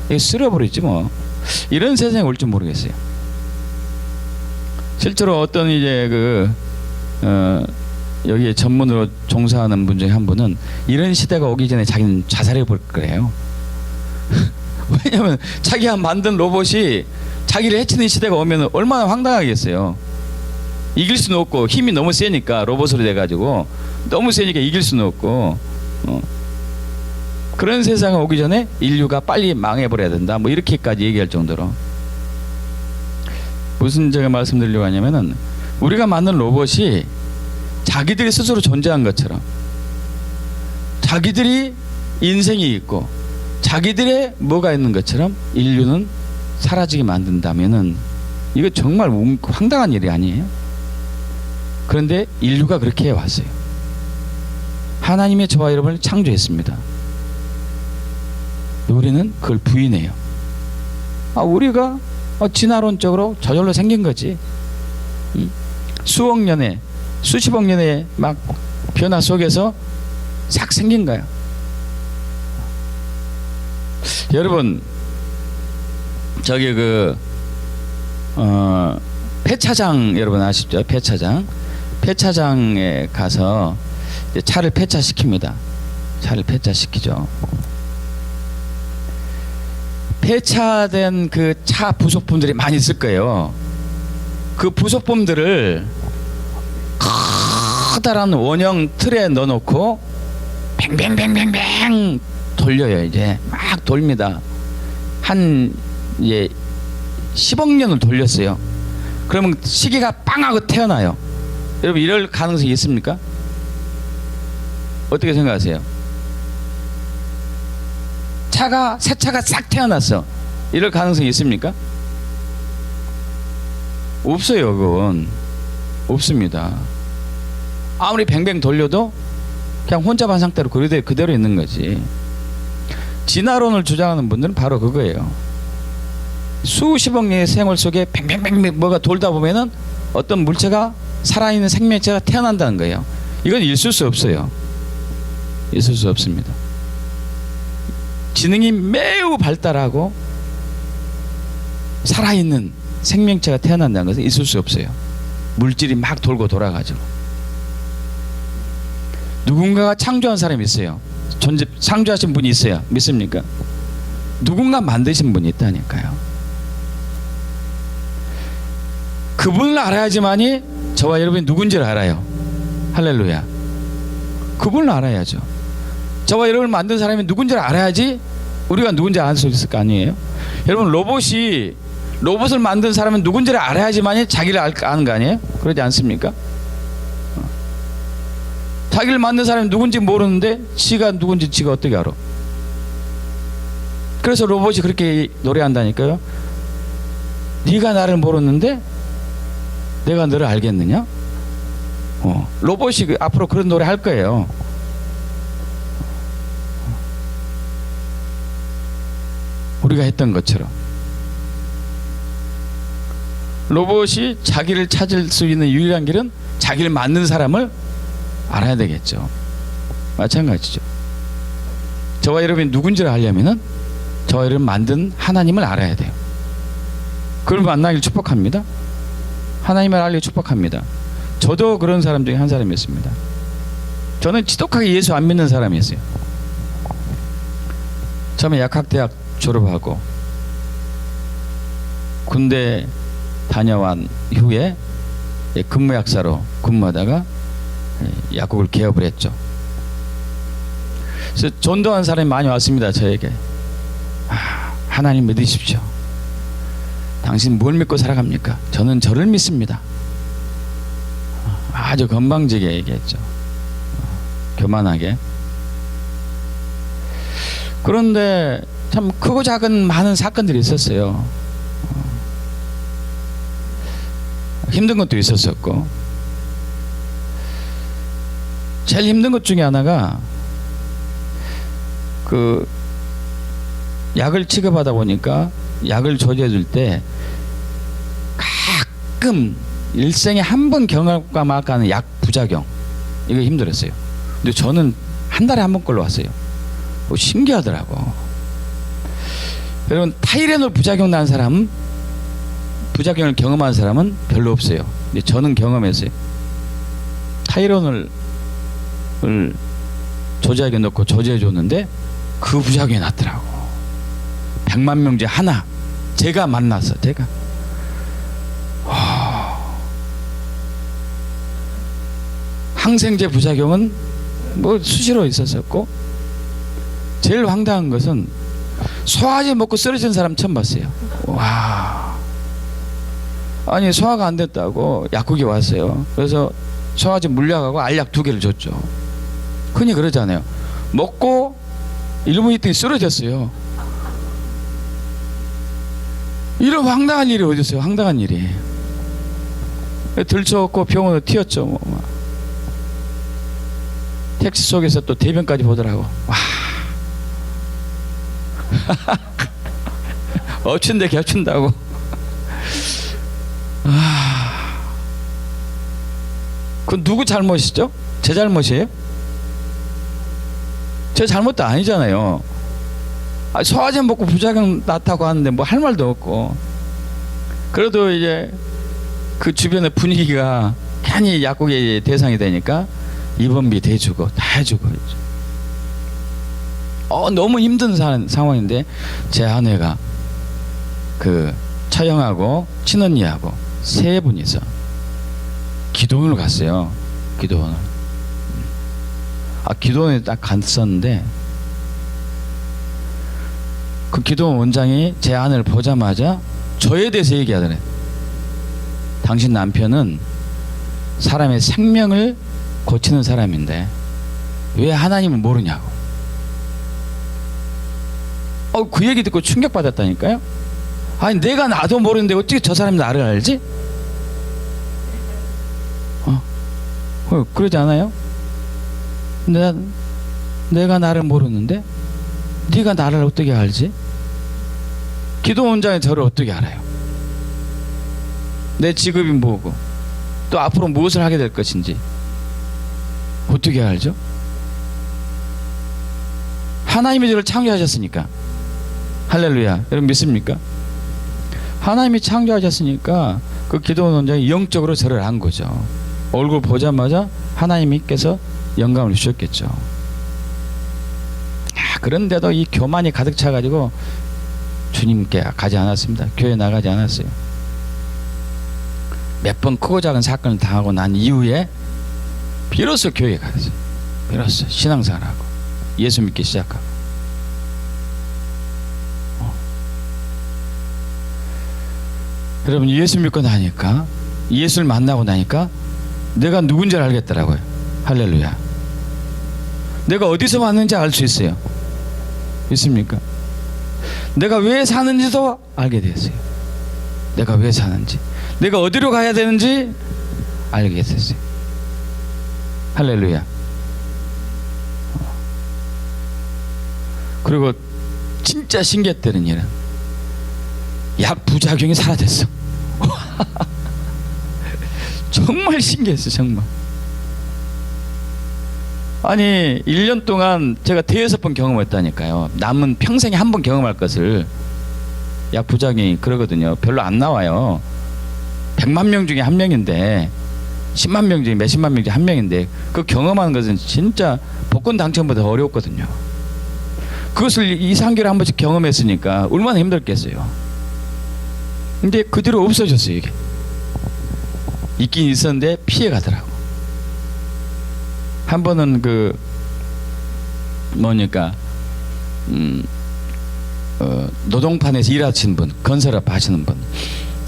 이거 쓸어버리지 뭐. 이런 세상이 올 줄 모르겠어요. 실제로 어떤 이제 여기에 전문으로 종사하는 분 중에 한 분은 이런 시대가 오기 전에 자기는 자살해 볼 거래요. 왜냐하면 자기가 만든 로봇이 자기를 해치는 시대가 오면 얼마나 황당하겠어요. 이길 수는 없고, 힘이 너무 세니까, 로봇으로 돼가지고 너무 세니까 이길 수는 없고, 그런 세상이 오기 전에 인류가 빨리 망해버려야 된다, 뭐 이렇게까지 얘기할 정도로. 무슨 제가 말씀드리려고 하냐면은, 우리가 만든 로봇이 자기들이 스스로 존재한 것처럼, 자기들이 인생이 있고 자기들의 뭐가 있는 것처럼 인류는 사라지게 만든다면은 이거 정말 황당한 일이 아니에요? 그런데 인류가 그렇게 해왔어요. 하나님의 저와 여러분을 창조했습니다. 우리는 그걸 부인해요. 우리가 진화론적으로 저절로 생긴 거지. 수억 년에, 수십억 년의 막 변화 속에서 싹 생긴 거야. 여러분, 저기 폐차장 여러분 아시죠? 폐차장에 가서 차를 폐차시킵니다. 차를 폐차시키죠. 폐차된 그 차 부속품들이 많이 있을 거예요. 그 부속품들을 커다란 원형 틀에 넣어놓고 뱅뱅뱅뱅뱅 돌려요. 이제 막 돌립니다. 한 이제 10억 년을 돌렸어요. 그러면 시계가 빵 하고 태어나요. 여러분, 이럴 가능성이 있습니까? 어떻게 생각하세요? 새 차가 싹 태어났어. 이럴 가능성이 있습니까? 없어요. 그건 없습니다. 아무리 뱅뱅 돌려도 그냥 혼잡한 상태로 그대로 있는 거지. 진화론을 주장하는 분들은 바로 그거예요. 수십억 년의 생활 속에 뱅뱅뱅 뭐가 돌다 보면은 어떤 물체가, 살아있는 생명체가 태어난다는 거예요. 이건 있을 수 없어요. 있을 수 없습니다. 지능이 매우 발달하고 살아있는 생명체가 태어난다는 것은 있을 수 없어요. 물질이 막 돌고 돌아가죠. 누군가가 창조한 사람이 있어요. 창조하신 분이 있어요. 믿습니까? 누군가 만드신 분이 있다니까요. 그분을 알아야지만이 저와 여러분이 누군지를 알아요. 할렐루야. 그분을 알아야죠. 저와 여러분을 만든 사람이 누군지를 알아야지 우리가 누군지 알 수 있을 거 아니에요. 여러분, 로봇을 만든 사람은 누군지를 알아야지만이 자기를 아는 거 아니에요? 그러지 않습니까? 자기를 만든 사람이 누군지 모르는데 지가 누군지 지가 어떻게 알아? 그래서 로봇이 그렇게 노래한다니까요. 네가 나를 모르는데 내가 너를 알겠느냐? 로봇이 앞으로 그런 노래 할 거예요. 우리가 했던 것처럼. 로봇이 자기를 찾을 수 있는 유일한 길은 자기를 만든 사람을 알아야 되겠죠. 마찬가지죠. 저와 여러분이 누군지를 알려면은 저와 여러분 만든 하나님을 알아야 돼요. 그걸 만나길 축복합니다. 하나님을 알기 축복합니다. 저도 그런 사람 중에 한 사람이었습니다. 저는 지독하게 예수 안 믿는 사람이었어요. 처음에 약학대학 졸업하고 군대 다녀온 후에 근무약사로 근무하다가 약국을 개업을 했죠. 그래서 전도한 사람이 많이 왔습니다. 저에게. 하나님 믿으십시오. 당신 뭘 믿고 살아갑니까? 저는 저를 믿습니다. 아주 건방지게 얘기했죠. 교만하게. 그런데 참 크고 작은 많은 사건들이 있었어요. 힘든 것도 있었었고, 제일 힘든 것 중에 하나가 그 약을 취급하다 보니까 약을 조제해 줄 때 가끔 일생에 한 번 경험과 막하는 약 부작용, 이거 힘들었어요. 근데 저는 한 달에 한 번 걸로 왔어요. 신기하더라고. 여러분, 타이레놀 부작용 난 사람은, 부작용을 경험한 사람은 별로 없어요. 근데 저는 경험했어요. 타이레놀을 조제하게 넣고 조제해 줬는데 그 부작용이 났더라고. 100만 명 중에 하나. 제가 만났어. 제가. 항생제 부작용은 뭐 수시로 있었었고, 제일 황당한 것은 소화제 먹고 쓰러진 사람 처음 봤어요. 와. 아니, 소화가 안 됐다고 약국에 왔어요. 그래서 소화제 물약하고 알약 2개를 줬죠. 흔히 그러잖아요. 먹고 1분 있더니 쓰러졌어요. 이런 황당한 일이 어디 있어요? 황당한 일이. 들쳐갖고 병원으로 튀었죠. 뭐. 택시 속에서 또 대변까지 보더라고. 와. 엎친데 겹친다고. 그건 누구 잘못이죠? 제 잘못이에요? 제 잘못도 아니잖아요. 소화제 먹고 부작용 났다고 하는데 뭐 할 말도 없고. 그래도 이제 그 주변의 분위기가 괜히 약국의 대상이 되니까 입원비 대주고 다 해주고. 너무 힘든 상황인데 제 아내가 그 처형하고 친언니하고 3분이서 기도원을 갔어요. 기도원을. 기도원에 딱 갔었는데 그 기도원 원장이 제 아내를 보자마자 저에 대해서 얘기하더래. 당신 남편은 사람의 생명을 고치는 사람인데 왜 하나님을 모르냐고. 그 얘기 듣고 충격받았다니까요. 아니, 내가 나도 모르는데 어떻게 저 사람이 나를 알지? 그러지 않아요? 내가 나를 모르는데 네가 나를 어떻게 알지? 기도원장이 저를 어떻게 알아요? 내 직업이 뭐고 또 앞으로 무엇을 하게 될 것인지 어떻게 알죠? 하나님이 저를 창조하셨으니까. 할렐루야. 여러분 믿습니까? 하나님이 창조하셨으니까 그 기도원 원장이 영적으로 저를 안 거죠. 얼굴 보자마자 하나님께서 영감을 주셨겠죠. 그런데도 이 교만이 가득 차가지고 주님께 가지 않았습니다. 교회 나가지 않았어요. 몇 번 크고 작은 사건을 당하고 난 이후에 비로소 교회에 갔어요. 비로소 신앙생활하고 예수 믿기 시작하고. 여러분, 예수 믿고 나니까, 예수를 만나고 나니까 내가 누군지 알겠더라고요. 할렐루야. 내가 어디서 왔는지 알 수 있어요. 믿습니까? 내가 왜 사는지도 알게 됐어요. 내가 왜 사는지, 내가 어디로 가야 되는지 알게 됐어요. 할렐루야. 그리고 진짜 신기했다는 일은 약 부작용이 사라졌어. 정말 신기했어. 정말. 아니, 1년 동안 제가 5번 경험했다니까요. 남은 평생에 한 번 경험할 것을. 약 부작용이 그러거든요. 별로 안 나와요. 100만 명 중에 한 명인데, 10만 명 중에 몇십만 명 중에 한 명인데, 그 경험하는 것은 진짜 복권 당첨보다 어려웠거든요. 그것을 2, 3개월 한 번씩 경험했으니까 얼마나 힘들겠어요. 근데 그 뒤로 없어졌어요. 이게 있긴 있었는데 피해 가더라고. 한 번은 그 뭐니까 노동판에서 일하시는 분, 건설업 하시는 분,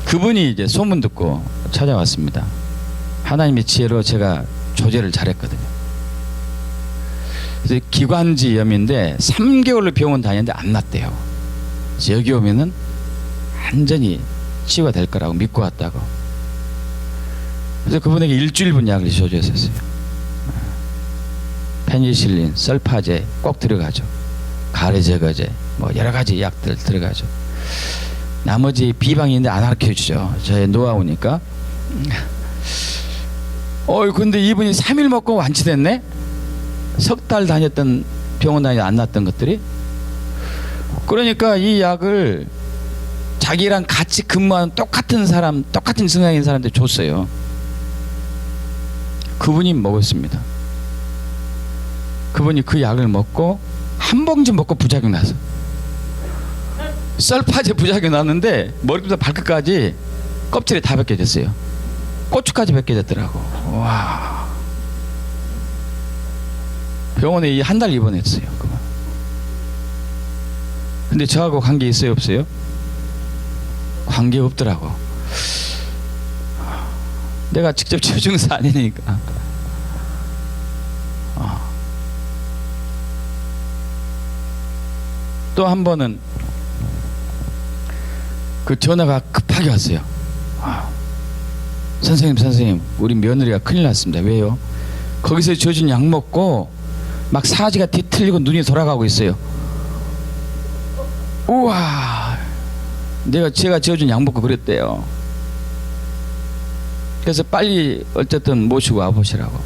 그분이 이제 소문 듣고 찾아왔습니다. 하나님의 지혜로 제가 조절을 잘했거든요. 그래서 기관지염인데 3개월로 병원 다녔는데 안 낫대요. 그래서 여기 오면은 완전히 치유가 될 거라고 믿고 왔다고. 그래서 그분에게 일주일분 약을 조절했었어요. 페니실린, 설파제 꼭 들어가죠. 가래 제거제, 뭐 여러 가지 약들 들어가죠. 나머지 비방이 있는데 안 가르쳐주죠. 저의 노하우니까. 근데 이분이 3일 먹고 완치됐네? 석 달 다녔던 병원 다니다 안 났던 것들이. 그러니까 이 약을 자기랑 같이 근무하는 똑같은 사람, 똑같은 증상인 사람한테 줬어요. 그분이 먹었습니다. 그분이 그 약을 먹고 한 봉지 먹고 부작용 나서, 썰파제 부작용 났는데 머리부터 발끝까지 껍질이 다 벗겨졌어요. 고추까지 벗겨졌더라고. 와. 병원에 한 달 입원했어요. 그만. 근데 저하고 관계 있어요, 없어요? 관계 없더라고. 내가 직접 저증사 아니니까. 또 한 번은 그 전화가 급하게 왔어요. 선생님, 우리 며느리가 큰일 났습니다. 왜요? 거기서 줘준 약 먹고 막 사지가 뒤틀리고 눈이 돌아가고 있어요. 우와, 제가 지어준 약 먹고 그랬대요. 그래서 빨리 어쨌든 모시고 와보시라고.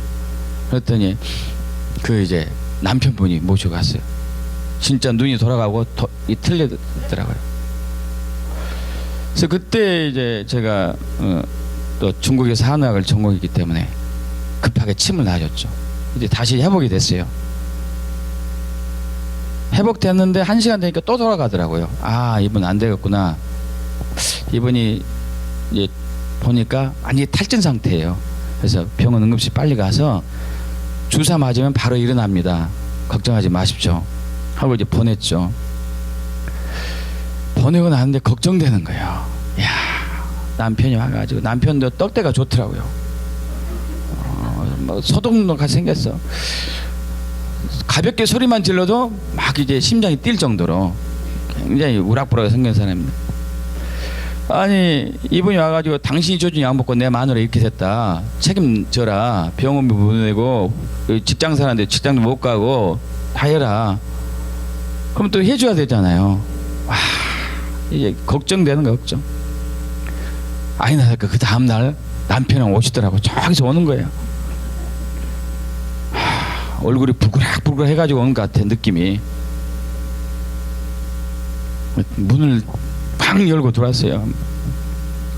그랬더니 그 이제 남편분이 모시고 갔어요. 진짜 눈이 돌아가고 틀리더라고요. 그래서 그때 이제 제가 또 중국에서 한의학을 전공했기 때문에 급하게 침을 놔줬죠. 이제 다시 회복이 됐어요. 회복됐는데 1시간 되니까 또 돌아가더라고요. 이분 안 되겠구나. 이분이 이제 보니까 완전히 탈진 상태예요. 그래서 병원 응급실 빨리 가서 주사 맞으면 바로 일어납니다. 걱정하지 마십시오 하고 이제 보냈죠. 보내고 나는데 걱정되는 거예요. 야, 남편이 와가지고, 남편도 떡대가 좋더라고요. 뭐 소독노가 생겼어. 가볍게 소리만 질러도 막 이제 심장이 뛸 정도로 굉장히 우락부락하게 생긴 사람입니다. 아니, 이분이 와가지고 당신이 줘준 약 먹고 내 마누라 이렇게 됐다, 책임져라, 병원비 보내고 직장 사람인데 직장도 못 가고 다 해라. 그럼 또 해줘야 되잖아요. 와, 이제 걱정되는 거, 걱정. 아니나 그 다음날 남편은 오시더라고. 저기서 오는 거예요. 얼굴이 부글부글 해가지고 오는 것 같아, 느낌이. 문을 팍 열고 들어왔어요.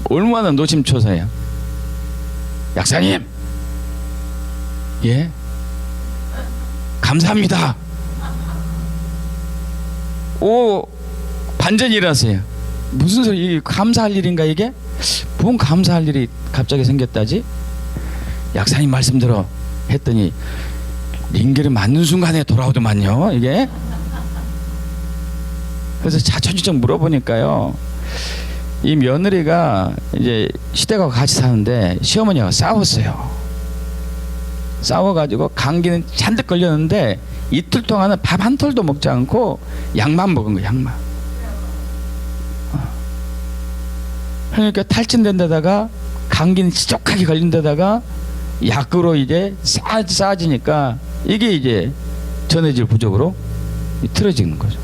얼마나 노심초사해요. 약사님, 예, 감사합니다. 오, 반전이 일어났어요. 무슨 소리, 감사할 일인가 이게? 뭔 감사할 일이 갑자기 생겼다지? 약사님 말씀대로 했더니 링겔이 맞는 순간에 돌아오더만요, 이게. 그래서 자초지종 물어보니까요, 이 며느리가 이제 시댁하고 같이 사는데 시어머니하고 싸웠어요. 싸워가지고 감기는 잔뜩 걸렸는데 이틀 동안은 밥 한 톨도 먹지 않고 약만 먹은 거예요, 약만. 그러니까 탈진된 데다가 감기는 지독하게 걸린 데다가 약으로 이제 싸지니까 이게 이제 전해질 부족으로 틀어지는 거죠.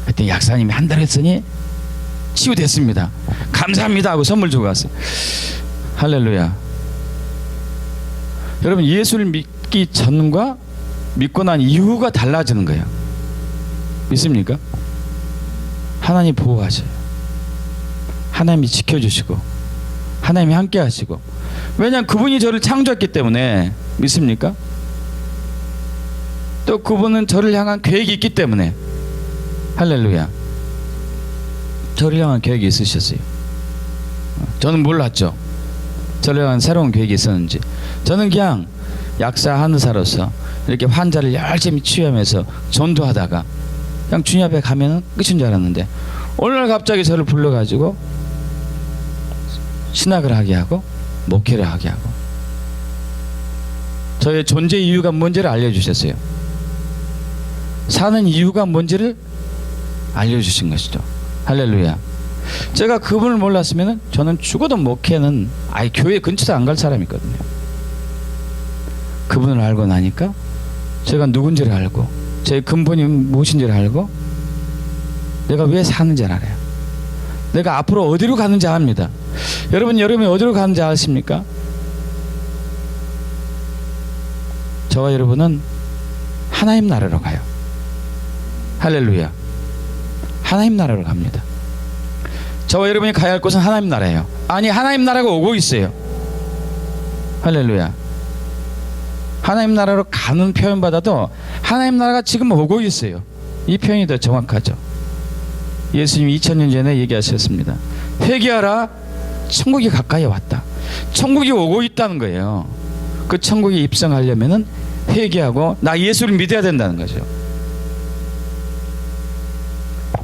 그때 약사님이 한 달 했으니 치유됐습니다. 감사합니다 하고 선물 주고 갔어요. 할렐루야. 여러분, 예수를 믿기 전과 믿고 난 이후가 달라지는 거예요. 믿습니까? 하나님 보호하셔요. 하나님이 지켜주시고 하나님이 함께 하시고. 왜냐하면 그분이 저를 창조했기 때문에. 믿습니까? 또 그분은 저를 향한 계획이 있기 때문에. 할렐루야. 저를 향한 계획이 있으셨어요. 저는 몰랐죠. 저를 향한 새로운 계획이 있었는지. 저는 그냥 약사 한의사로서 이렇게 환자를 열심히 치유하면서 전도하다가 그냥 주님 앞에 가면 끝인 줄 알았는데, 오늘 갑자기 저를 불러가지고 신학을 하게 하고 목회를 하게 하고 저의 존재 이유가 뭔지를 알려주셨어요. 사는 이유가 뭔지를 알려주신 것이죠. 할렐루야. 제가 그분을 몰랐으면 저는 죽어도 목회는 교회 근처도 안 갈 사람이거든요. 그분을 알고 나니까 제가 누군지를 알고 제 근본이 무엇인지를 알고 내가 왜 사는지를 알아요. 내가 앞으로 어디로 가는지 압니다. 여러분이 어디로 가는지 아십니까? 저와 여러분은 하나님 나라로 가요. 할렐루야. 하나님 나라로 갑니다. 저와 여러분이 가야 할 곳은 하나님 나라예요. 아니, 하나님 나라가 오고 있어요. 할렐루야. 하나님 나라로 가는 표현보다도 하나님 나라가 지금 오고 있어요. 이 표현이 더 정확하죠. 예수님이 2000년 전에 얘기하셨습니다. 회개하라, 천국이 가까이 왔다. 천국이 오고 있다는 거예요. 그 천국에 입성하려면은 회개하고 나 예수를 믿어야 된다는 거죠.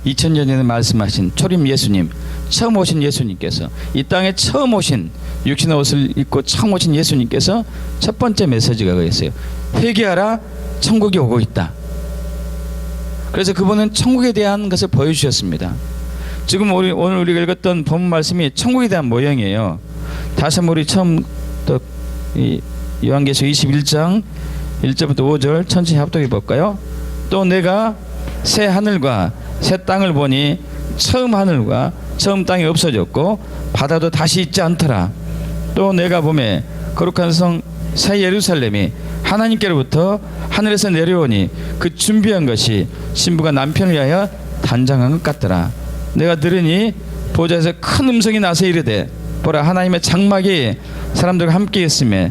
2000년 전에 말씀하신 초림 예수님, 처음 오신 예수님께서, 이 땅에 처음 오신 육신의 옷을 입고 처음 오신 예수님께서 첫 번째 메시지가 그랬어요. 회개하라, 천국이 오고 있다. 그래서 그분은 천국에 대한 것을 보여주셨습니다. 지금 오늘 우리가 읽었던 본문 말씀이 천국에 대한 모형이에요. 다시 한번 우리 처음 또 요한계시록 21장 1절부터 5절 천천히 합독해 볼까요? 또 내가 새 하늘과 새 땅을 보니 처음 하늘과 처음 땅이 없어졌고 바다도 다시 있지 않더라. 또 내가 보매 거룩한 성 새 예루살렘이 하나님께로부터 하늘에서 내려오니 그 준비한 것이 신부가 남편을 위하여 단장한 것 같더라. 내가 들으니 보좌에서 큰 음성이 나서 이르되 보라, 하나님의 장막이 사람들과 함께 있으며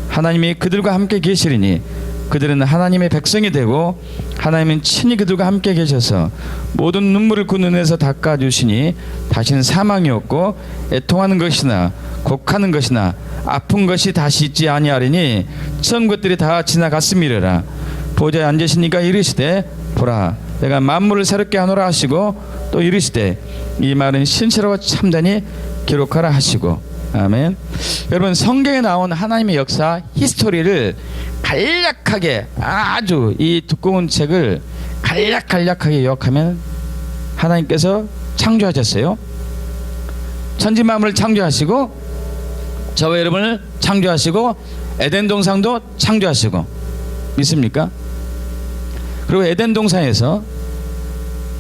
하나님이 그들과 함께 계시리니 그들은 하나님의 백성이 되고 하나님은 친히 그들과 함께 계셔서 모든 눈물을 그 눈에서 닦아주시니 다시는 사망이 없고 애통하는 것이나 곡하는 것이나 아픈 것이 다시 있지 아니하리니 처음 것들이 다 지나갔음이라. 보좌에 앉으시니까 이르시되 보라, 내가 만물을 새롭게 하노라 하시고 또 이르시되 이 말은 신실하고 참되니 기록하라 하시고. 아멘. 여러분, 성경에 나온 하나님의 역사 히스토리를 간략하게, 아주 이 두꺼운 책을 간략하게 요약하면 하나님께서 창조하셨어요. 천지 만물을 창조하시고 저와 여러분을 창조하시고 에덴 동산도 창조하시고. 믿습니까? 그리고 에덴 동산에서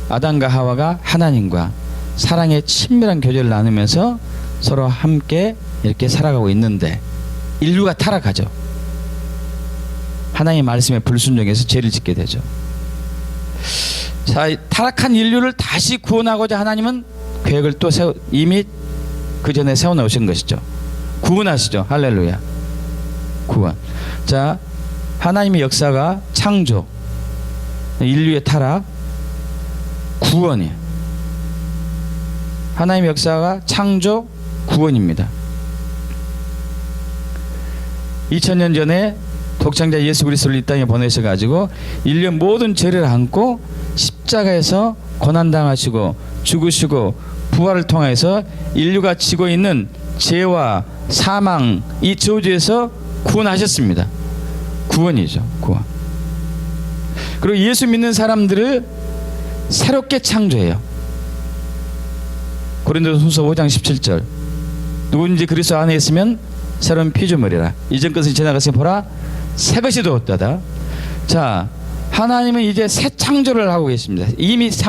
아담과 하와가 하나님과 사랑의 친밀한 교제를 나누면서 서로 함께 이렇게 살아가고 있는데 인류가 타락하죠. 하나님의 말씀에 불순종해서 죄를 짓게 되죠. 자, 타락한 인류를 다시 구원하고자 하나님은 계획을 또 이미 그 전에 세워놓으신 것이죠. 구원하시죠. 할렐루야. 구원. 자, 하나님의 역사가 창조, 인류의 타락, 구원이에요. 하나님의 역사가 창조, 구원입니다. 2000년 전에 독창자 예수 그리스도를 이 땅에 보내셔가지고 인류의 모든 죄를 안고 십자가에서 고난당하시고 죽으시고 부활을 통해서 인류가 지고 있는 죄와 사망, 이 저주에서 구원하셨습니다. 구원이죠. 구원. 그리고 예수 믿는 사람들을 새롭게 창조해요. 고린도후서 5장 17절, 누구든지 그리스도 안에 있으면 새로운 피조물이라. 이전 것은 지나갔으니 보라, 새 것이 되었다다. 자, 하나님은 이제 새 창조를 하고 계십니다. 이미 새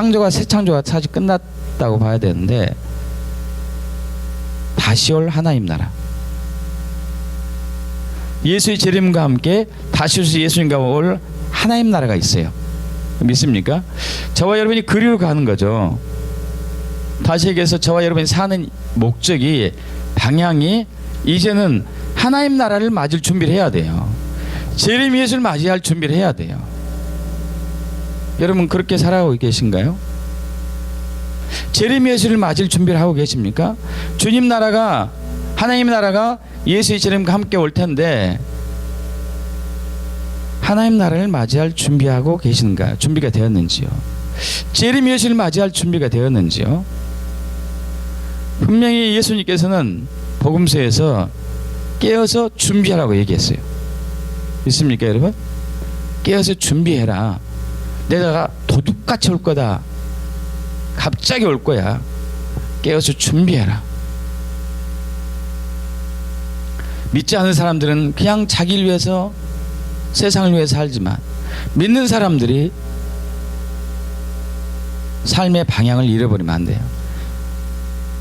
창조가 사실 끝났다고 봐야 되는데 다시 올 하나님 나라, 예수의 재림과 함께 다시 오실 예수님과 올 하나님 나라가 있어요. 믿습니까? 저와 여러분이 그리로 가는 거죠. 다시 얘기해서 저와 여러분이 사는 목적이, 방향이 이제는 하나님 나라를 맞을 준비를 해야 돼요. 재림 예수를 맞이할 준비를 해야 돼요. 여러분 그렇게 살아가고 계신가요? 재림 예수를 맞을 준비를 하고 계십니까? 주님 나라가, 하나님 나라가 예수의 재림과 함께 올 텐데 하나님 나라를 맞이할 준비하고 계신가요? 준비가 되었는지요? 재림 예수를 맞이할 준비가 되었는지요? 분명히 예수님께서는 복음서에서 깨어서 준비하라고 얘기했어요. 있습니까 여러분? 깨어서 준비해라. 내가 도둑같이 올 거다. 갑자기 올 거야. 깨어서 준비해라. 믿지 않은 사람들은 그냥 자기를 위해서, 세상을 위해서 살지만, 믿는 사람들이 삶의 방향을 잃어버리면 안 돼요.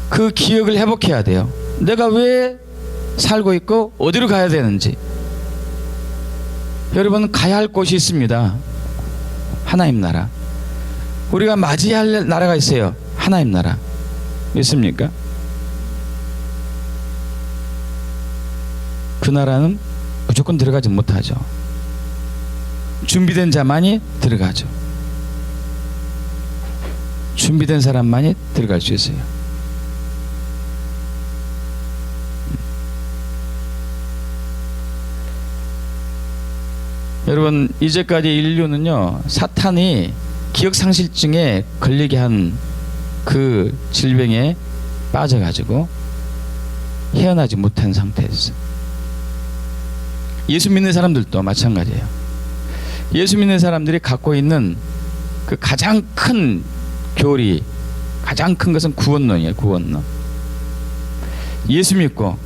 그 기억을 회복해야 돼요. 내가 왜 살고 있고 어디로 가야 되는지. 여러분, 가야 할 곳이 있습니다. 하나님 나라. 우리가 맞이해야 할 나라가 있어요. 하나님 나라. 믿습니까? 그 나라는 무조건 들어가지 못하죠. 준비된 자만이 들어가죠. 준비된 사람만이 들어갈 수 있어요. 여러분, 이제까지 인류는요, 사탄이 기억상실증에 걸리게 한 그 질병에 빠져가지고 헤어나지 못한 상태였어요. 예수 믿는 사람들도 마찬가지예요. 예수 믿는 사람들이 갖고 있는 그 가장 큰 교리, 가장 큰 것은 구원론이에요. 구원론. 예수 믿고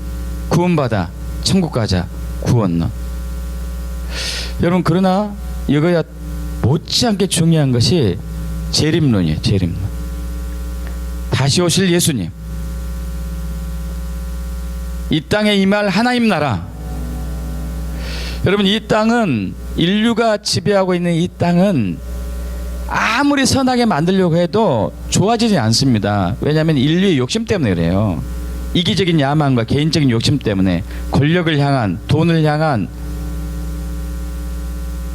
구원받아 천국 가자. 구원론. 여러분, 그러나 이거야 못지않게 중요한 것이 재림론이에요. 재림론. 다시 오실 예수님, 이 땅에 임할 하나님 나라. 여러분, 이 땅은, 인류가 지배하고 있는 이 땅은 아무리 선하게 만들려고 해도 좋아지지 않습니다. 왜냐하면 인류의 욕심 때문에 그래요. 이기적인 야망과 개인적인 욕심 때문에, 권력을 향한, 돈을 향한,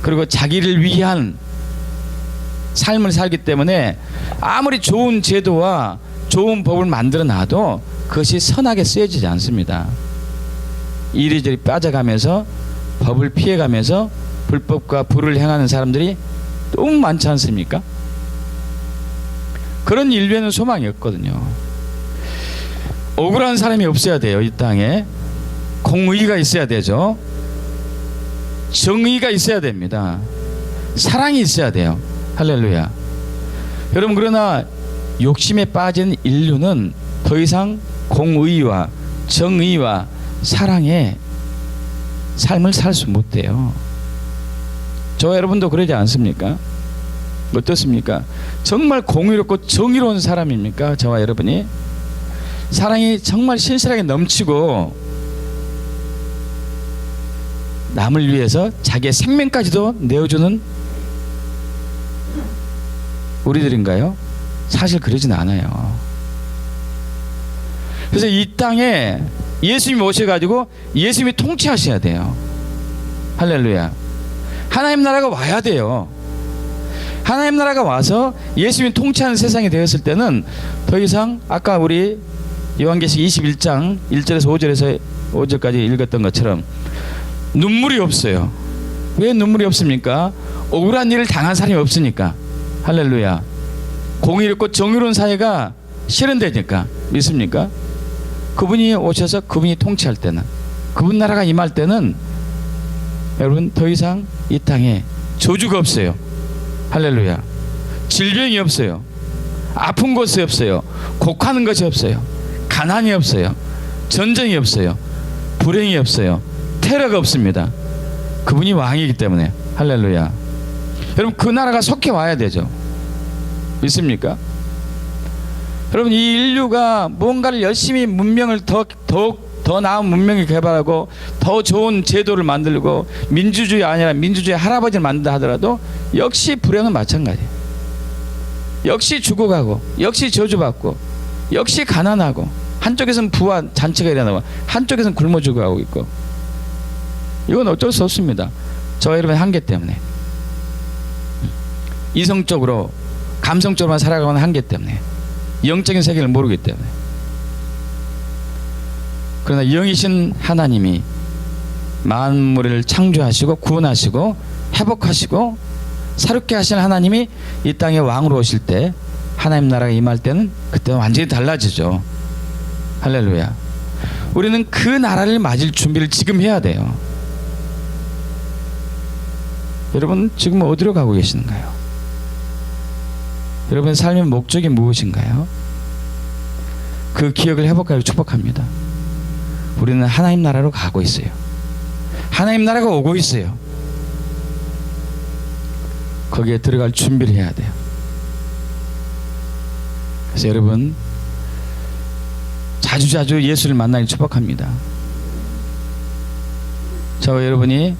그리고 자기를 위한 삶을 살기 때문에 아무리 좋은 제도와 좋은 법을 만들어 놔도 그것이 선하게 쓰여지지 않습니다. 이리저리 빠져가면서 법을 피해가면서 불법과 불을 행하는 사람들이 너무 많지 않습니까? 그런 인류에는 소망이 없거든요. 억울한 사람이 없어야 돼요. 이 땅에 공의가 있어야 되죠. 정의가 있어야 됩니다. 사랑이 있어야 돼요. 할렐루야. 여러분, 그러나 욕심에 빠진 인류는 더 이상 공의와 정의와 사랑의 삶을 살 수 못해요. 저와 여러분도 그러지 않습니까? 어떻습니까? 정말 공의롭고 정의로운 사람입니까? 저와 여러분이 사랑이 정말 신실하게 넘치고 남을 위해서 자기의 생명까지도 내어주는 우리들인가요? 사실 그러진 않아요. 그래서 이 땅에 예수님이 오셔가지고 예수님이 통치하셔야 돼요. 할렐루야. 하나님 나라가 와야 돼요. 하나님 나라가 와서 예수님이 통치하는 세상이 되었을 때는 더 이상 아까 우리 요한계시록 21장 1절에서 5절까지 읽었던 것처럼 눈물이 없어요. 왜 눈물이 없습니까? 억울한 일을 당한 사람이 없으니까. 할렐루야. 공의롭고 정의로운 사회가 실현되니까. 믿습니까? 그분이 오셔서 그분이 통치할 때는, 그분 나라가 임할 때는 여러분 더 이상 이 땅에 저주가 없어요. 할렐루야. 질병이 없어요. 아픈 것이 없어요. 곡하는 것이 없어요. 가난이 없어요. 전쟁이 없어요. 불행이 없어요. 테러가 없습니다. 그분이 왕이기 때문에. 할렐루야. 여러분, 그 나라가 속해 와야 되죠. 믿습니까? 여러분, 이 인류가 뭔가를 열심히 문명을 더 나은 문명을 개발하고 더 좋은 제도를 만들고 민주주의 아니라 민주주의 할아버지를 만든다 하더라도 역시 불행은 마찬가지예요. 역시 죽어가고, 역시 저주받고, 역시 가난하고, 한쪽에서는 부와 잔치가 일어나고 한쪽에서는 굶어 죽어가고 있고. 이건 어쩔 수 없습니다. 저와 여러분의 한계 때문에, 이성적으로 감성적으로만 살아가는 한계 때문에, 영적인 세계를 모르기 때문에. 그러나 영이신 하나님이 만물을 창조하시고 구원하시고 회복하시고 새롭게 하시는 하나님이 이 땅에 왕으로 오실 때, 하나님 나라가 임할 때는 그때는 완전히 달라지죠. 할렐루야. 우리는 그 나라를 맞을 준비를 지금 해야 돼요. 여러분 지금 어디로 가고 계시는가요? 여러분의 삶의 목적이 무엇인가요? 그 기억을 회복하여 축복합니다. 우리는 하나님 나라로 가고 있어요. 하나님 나라가 오고 있어요. 거기에 들어갈 준비를 해야 돼요. 그래서 여러분 자주자주 예수를 만나길 축복합니다. 저와 여러분이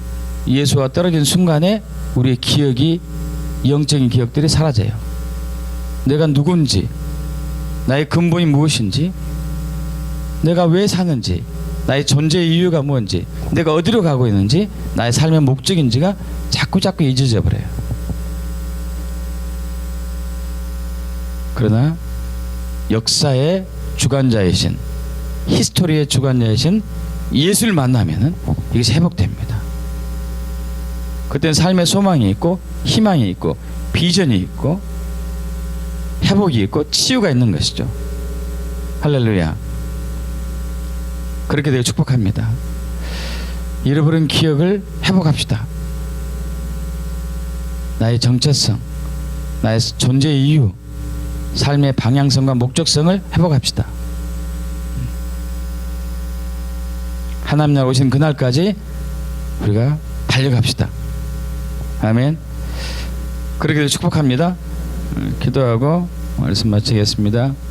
예수와 떨어진 순간에 우리의 기억이, 영적인 기억들이 사라져요. 내가 누군지, 나의 근본이 무엇인지, 내가 왜 사는지, 나의 존재의 이유가 뭔지, 내가 어디로 가고 있는지, 나의 삶의 목적인지가 자꾸자꾸 잊어져 버려요. 그러나 역사의 주관자이신, 히스토리의 주관자이신 예수를 만나면은 이것이 회복됩니다. 그때는 삶의 소망이 있고 희망이 있고 비전이 있고 회복이 있고 치유가 있는 것이죠. 할렐루야. 그렇게 되어 축복합니다. 잃어버린 기억을 회복합시다. 나의 정체성, 나의 존재의 이유, 삶의 방향성과 목적성을 회복합시다. 하나님 나라 오신 그날까지 우리가 달려갑시다. 아멘. 그렇게 축복합니다. 기도하고 말씀 마치겠습니다.